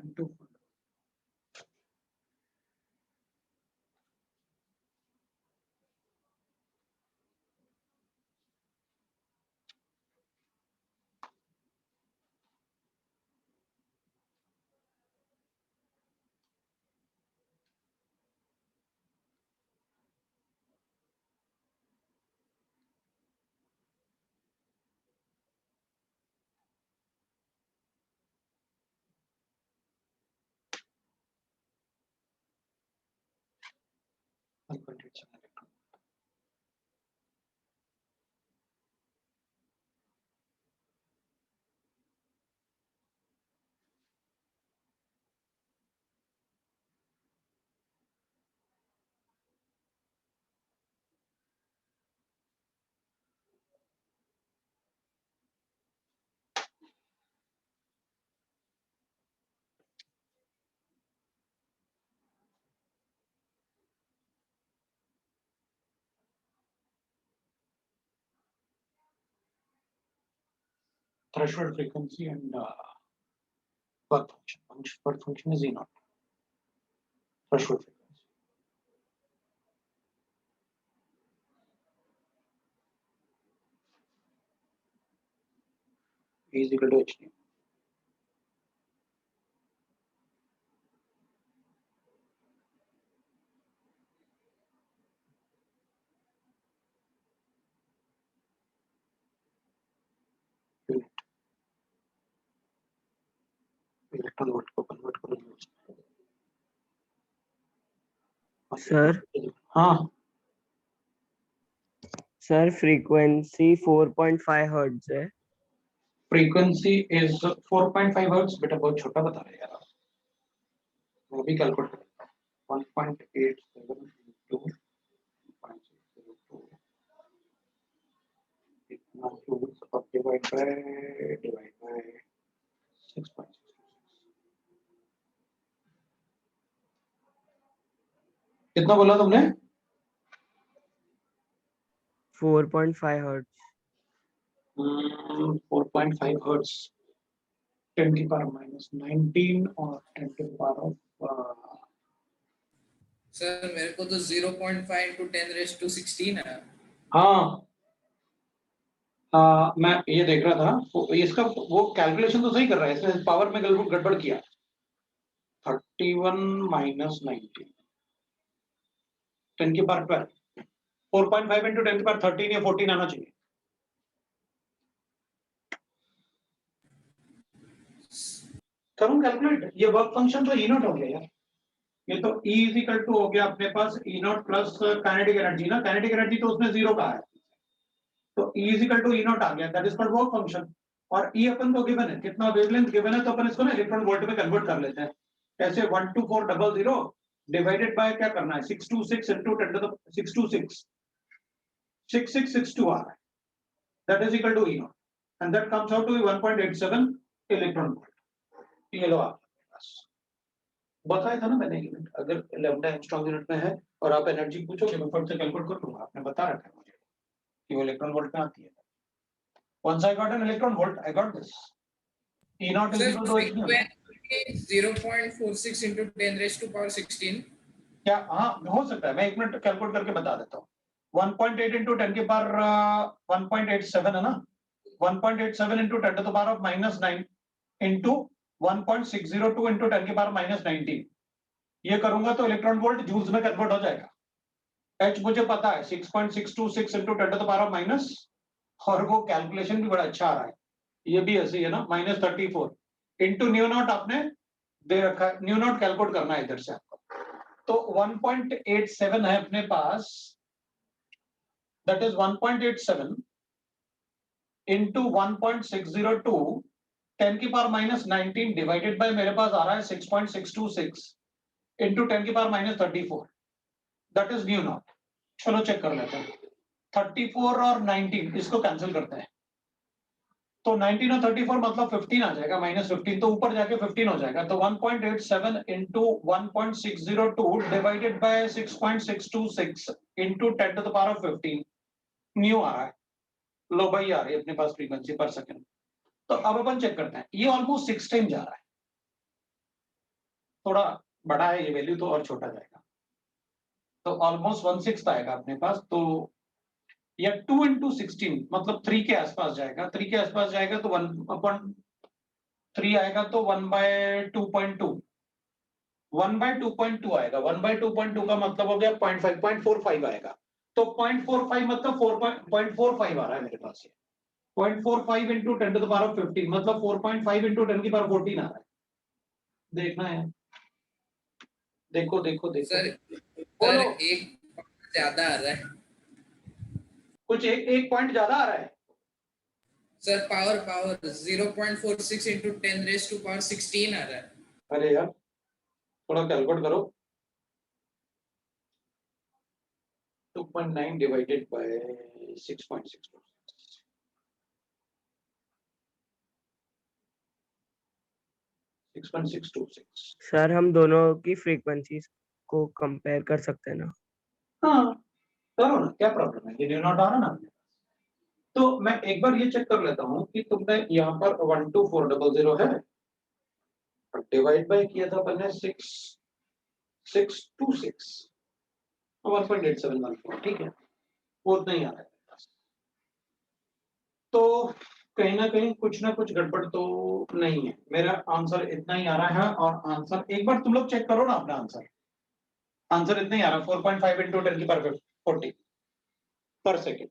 124. Threshold frequency and work function. Work function is E naught. Threshold frequency. E is equal to H. Electron volt को convert करो joules में। सर हाँ सर फ्रीक्वेंसी 4.5 हर्ट्ज है। Frequency is 4.5 hertz. बेटा बहुत छोटा बता रहे यार, वो भी कैलकुलेट करें। 1.87 into 0.02 इतना joules अब divide by 6.6। कितना बोला तुमने? 4.5 हर्ट्ज। 4.5 हर्ट्ज 10 की पावर -19 और 10 की पावर सर मेरे को तो 0.5 into 10 raised to 16 है। हाँ मैं ये देख रहा था तो इसका वो कैलकुलेशन तो सही कर रहा है, इसने पावर में गड़बड़ किया। 31 minus 19 10 की पावर 12 4.5 into 10 की पावर 13 या 14 आना चाहिए। करूं कैलकुलेट? ये वर्क फंक्शन तो E नॉट हो गया यार। ये तो E इज इक्वल टू हो गया अपने पास E naught plus kinetic energy ना। काइनेटिक एनर्जी तो उसने 0 कहा है, तो E is equal to E naught आ गया। That is called work function. और E अपन को गिवन है, कितना वेवलेंथ गिवन है, तो अपन इसको ना इलेक्ट्रॉन वोल्ट में कन्वर्ट कर लेते हैं। कैसे? 12400 डिवाइडेड बाय क्या करना है 626 into 10 to the 626 6662 आ रहा है। That is equal to E naught and that comes out to 1.87 electron volt. ये लो आपके पास बताया था ना मैंने यूनिट, अगर लैम्डा एंगस्ट्रॉम यूनिट में है और आप एनर्जी पूछोगे मैं फट से कैलकुलेट कर लूंगा। आपने बता रखा है मुझे कि वो इलेक्ट्रॉन वोल्ट में आती है। Once I got an electron volt, I got this. E naught is sir equal to H nu. frequency 0.46 into 10 raised to power 16। क्या? हाँ हो सकता है, मैं एक मिनट कैलकुलेट करके बता देता हूँ। 1.8 into 10 की पावर 1.87 है ना। 1.87 into 10 to the power of -9 into 1.602 into 10 की पावर -19। ये करूंगा तो इलेक्ट्रॉन वोल्ट जूल्स में कन्वर्ट हो जाएगा। H मुझे पता है 6.626 into 10 to the power of minus, और वो कैलकुलेशन भी बड़ा अच्छा आ रहा है। ये भी ऐसे ही है ना, -34 इंटू न्यू नॉट आपने दे रखा है। न्यू नॉट कैलकुलेट करना है इधर से आपको। तो 1.87 है अपने पास, दैट इज 1.87 इंटू 1.602 10 की पावर -19 डिवाइडेड बाय मेरे पास आ रहा है 6.626 इंटू 10 की power -34, that is new not. चलो चेक कर लेते हैं। 34 और 19 इसको कैंसिल करते हैं, तो 19 और 34 मतलब 15 आ जाएगा, -15 तो ऊपर जाके 15 हो जाएगा। तो 1.87 into 1.602 divided by 6.626 into 10 to the power of 15 nu आ रहा है। लो भाई आ रही है अपने पास फ्रीक्वेंसी पर सेकंड। तो अब अपन चेक करते हैं, ये ऑलमोस्ट 6 टाइम जा रहा है। थोड़ा बड़ा है ये वैल्यू तो और छोटा जाएगा, तो ऑलमोस्ट 1/6 आएगा अपने पास। तो या 2 into 16 मतलब 3 के आसपास जाएगा, 3 के आसपास जाएगा तो 1/3 आएगा, तो 1/2.2 1/2.2 आएगा। 1/2.2 का मतलब हो गया 0.45 आएगा। तो 0.45 मतलब 4.45 आ रहा है मेरे पास। ये 0.45 into 10 to the power of 15 मतलब 4.5 into 10 की पावर 14 आ रहा है। देखना है, देखो देखो देखो सर बोलो। एक ज्यादा आ रहा है कुछ एक पॉइंट ज्यादा आ रहा है। Sir. Power 0.46 into 10 raised to power 16 आ रहा है। अरे यार थोड़ा कैलकुलेट करो। 2.9 divided by 6.6 6.626। सर हम दोनों की फ्रीक्वेंसीज को कंपेयर कर सकते हैं ना? हाँ करो ना, क्या प्रॉब्लम है, ये न्यू नॉट आ रहा ना। तो मैं एक बार ये चेक कर लेता हूँ कि तुमने यहाँ पर 12400 है, डिवाइड बाय किया था अपन ने 6626 1.8714, ठीक है, वो उतना ही आ रहा है। तो कहीं ना कहीं कुछ ना कुछ गड़बड़ तो नहीं है, मेरा आंसर इतना ही आ रहा है। और आंसर एक बार तुम लोग चेक करो ना अपना आंसर, आंसर इतना ही आ रहा है 4.5 into 10 की पावर 40 पर सेकेंड।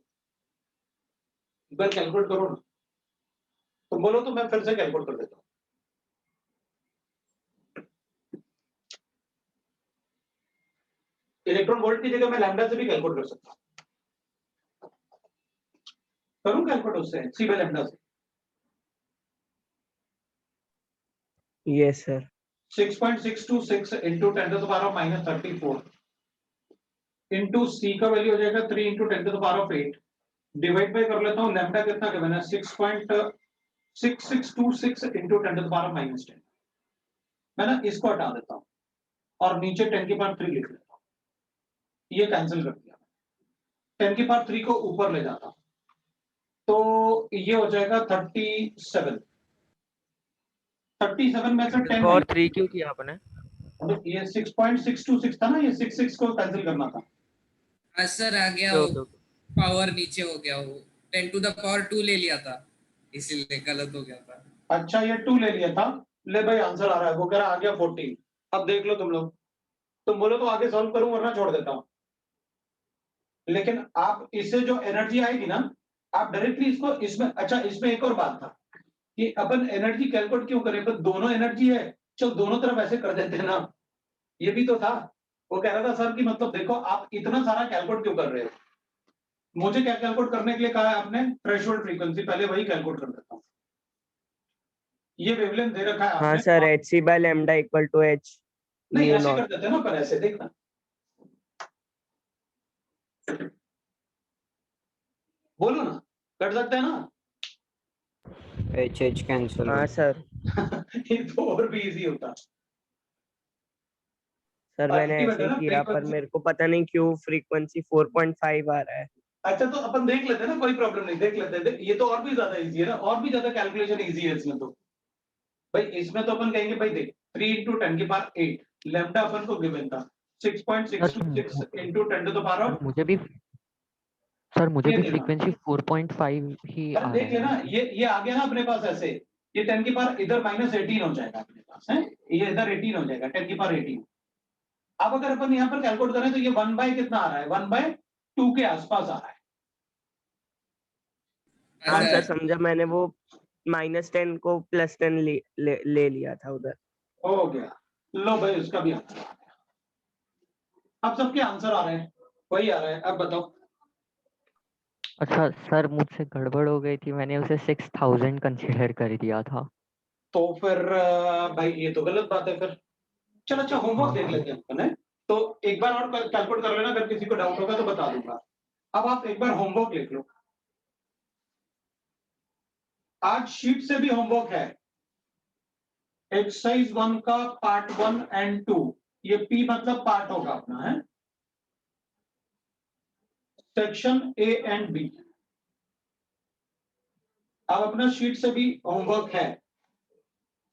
एक बार कैलकुलेट करो ना, तुम बोलो तो मैं फिर से कैलकुलेट कर देता हूँ। इलेक्ट्रॉन वोल्ट की जगह मैं लैम्डा से भी कैलकुलेट कर सकता हूँ। करूँ कैलकुलेट उससे सी बाय लैम्डा से। Yes sir. 6.626 into 10 to the power of -34 into C का वैल्यू हो जाएगा 3 into 10 to the power of 8 divide by कर लेता हूँ लैम्डा कितना गिवन है 6.6626 into 10 to the power of -10। मैं ना इसको हटा देता हूँ और नीचे 10 की पावर 3 लिख लेता हूँ, ये कैंसिल कर दिया। 10 की पावर 3 को ऊपर ले जाता हूँ तो ये हो जाएगा 37 में से 10 और 3 क्यों किया आपने? ये 6.626 था ना, ये 66 को कैंसिल करना था। हाँ सर आ गया, ओके ओके। पावर नीचे हो गया, वो 10 to the power 2 ले लिया था, इसीलिए गलत हो गया था। अच्छा ये 2 ले लिया था, ले भाई आंसर आ रहा है, वो कह रहा आ गया 14। अब देख लो तुम लोग, तुम बोलो तो आगे सॉल्व करूं वरना छोड़ देता हूं। लेकिन आप इससे जो एनर्जी आएगी ना, आप डायरेक्टली इसको इसमें, अच्छा इसमें एक और बात था कि अपन एनर्जी कैलकुलेट क्यों करें, पर दोनों एनर्जी है, चल दोनों तरफ ऐसे कर देते हैं ना, ये भी तो था। वो कह रहा था सर कि मतलब देखो आप इतना सारा कैलकुलेट क्यों कर रहे हो, मुझे क्या कैलकुलेट करने के लिए कहा है आपने, थ्रेशोल्ड फ्रीक्वेंसी, पहले वही कैलकुलेट कर देता हूं। ये वेवलेंथ दे रखा है हाँ आपने sir, H C by lambda equal to H नहीं म्यू ऐसे कर नॉट। देते हैं ना, पर ऐसे देखना, बोलो ना, कर सकते हैं ना। एच एच कैंसिल हाँ सर। ये तो और भी इजी होता। सर मैंने ऐसे अल्टीमेट है ही ना किया, पर फ्रीक्वेंसी। मेरे को पता नहीं क्यों फ्रीक्वेंसी 4.5 आ रहा है। अच्छा तो अपन देख लेते हैं ना, कोई प्रॉब्लम नहीं, देख लेते हैं। ये तो और भी ज्यादा इजी है ना, और भी ज्यादा कैलकुलेशन इजी है इसमें तो। भाई इसमें तो अपन कहेंगे भाई देख 3 into 10 की पावर 8 लैम्डा अपन को गिवन था 6.626 into 10 to the power sir of, मुझे ये भी देखना फ्रीक्वेंसी 4.5 ही पर आ देख रहे लेना, हैं। ये आ गया ना अपने पास ऐसे, ये 10 की पावर इधर -18 हो जाएगा अपने पास है, ये इधर 18 हो जाएगा 10 की पावर 18। अब अगर अपन यहाँ पर कैलकुलेट करें तो ये 1 बाय कितना आ रहा है, 1/2 के आसपास आ रहा है। हाँ हाँ सर सर, समझा, मैंने वो -10 को +10 ले लिया था उधर। हो गया, लो भाई उसका भी आंसर आ गया। अब सबके आंसर आ रहे हैं, वही आ रहा है। अब बताओ। अच्छा सर, मुझसे गड़बड़ हो गई थी, मैंने उसे 6000 कंसिडर कर दिया था। तो फिर भाई ये तो गलत बात है फिर। चलो अच्छा होमवर्क हाँ देख हाँ। लेते हैं अपन, है तो एक बार और कैलकुलेट कर लेना, अगर किसी को डाउट होगा तो बता दूंगा। अब आप एक बार होमवर्क लिख लो, आज शीट से भी होमवर्क है, एक्सरसाइज 1 का पार्ट 1 and 2, ये पी मतलब पार्ट होगा अपना, है सेक्शन ए एंड बी। अब अपना शीट से भी होमवर्क है,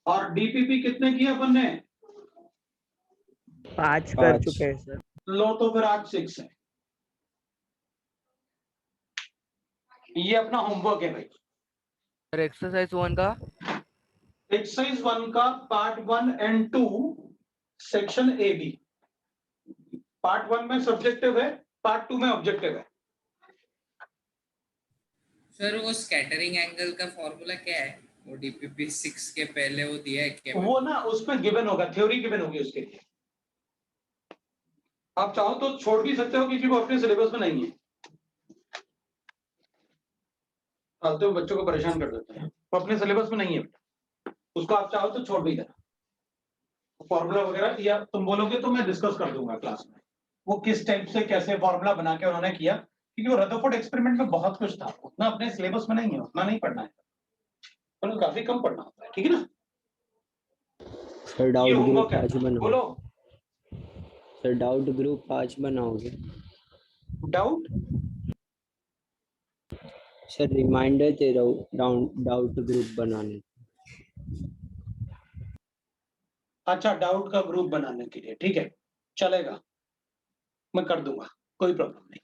और डीपीपी कितने किए अपन ने, 5 कर पाँच। चुके हैं सर। लो तो फिर आज 6 है। ये अपना होमवर्क है भाई। सर एक्सरसाइज 1 का एक्सरसाइज 1 का part 1 and 2 section A B. Part 1 में सब्जेक्टिव है, पार्ट 2 में ऑब्जेक्टिव है। सर वो स्कैटरिंग एंगल का फॉर्मूला क्या है? वो डीपीपी 6 के पहले वो दिया है क्या? वो ना उसमें गिवन होगा, थ्योरी गिवन होगी उसके लिए। आप चाहो तो छोड़ भी सकते हो क्योंकि वो अपने सिलेबस में नहीं है। फालतू बच्चों को परेशान कर देते हैं, वो अपने सिलेबस में नहीं है। उसको आप चाहो तो छोड़ भी देना। फॉर्मूला वगैरह या तुम बोलोगे तो मैं डिस्कस कर दूंगा क्लास में, वो किस टाइप से कैसे फॉर्मूला बना के उन्होंने किया, क्योंकि वो रदरफोर्ड एक्सपेरिमेंट में बहुत कुछ था, उतना अपने सिलेबस में नहीं है, उतना नहीं पढ़ना है, तो काफी कम पढ़ना होता है। ठीक है ना? सर ये डाउट ग्रुप होमवर्क है। आज बनाओ। बोलो सर डाउट ग्रुप आज बनाओगे? डाउट। सर रिमाइंडर दे रहा हूँ डाउट ग्रुप बनाने। अच्छा, डाउट का ग्रुप बनाने के लिए, ठीक है, चलेगा, मैं कर दूंगा, कोई प्रॉब्लम नहीं।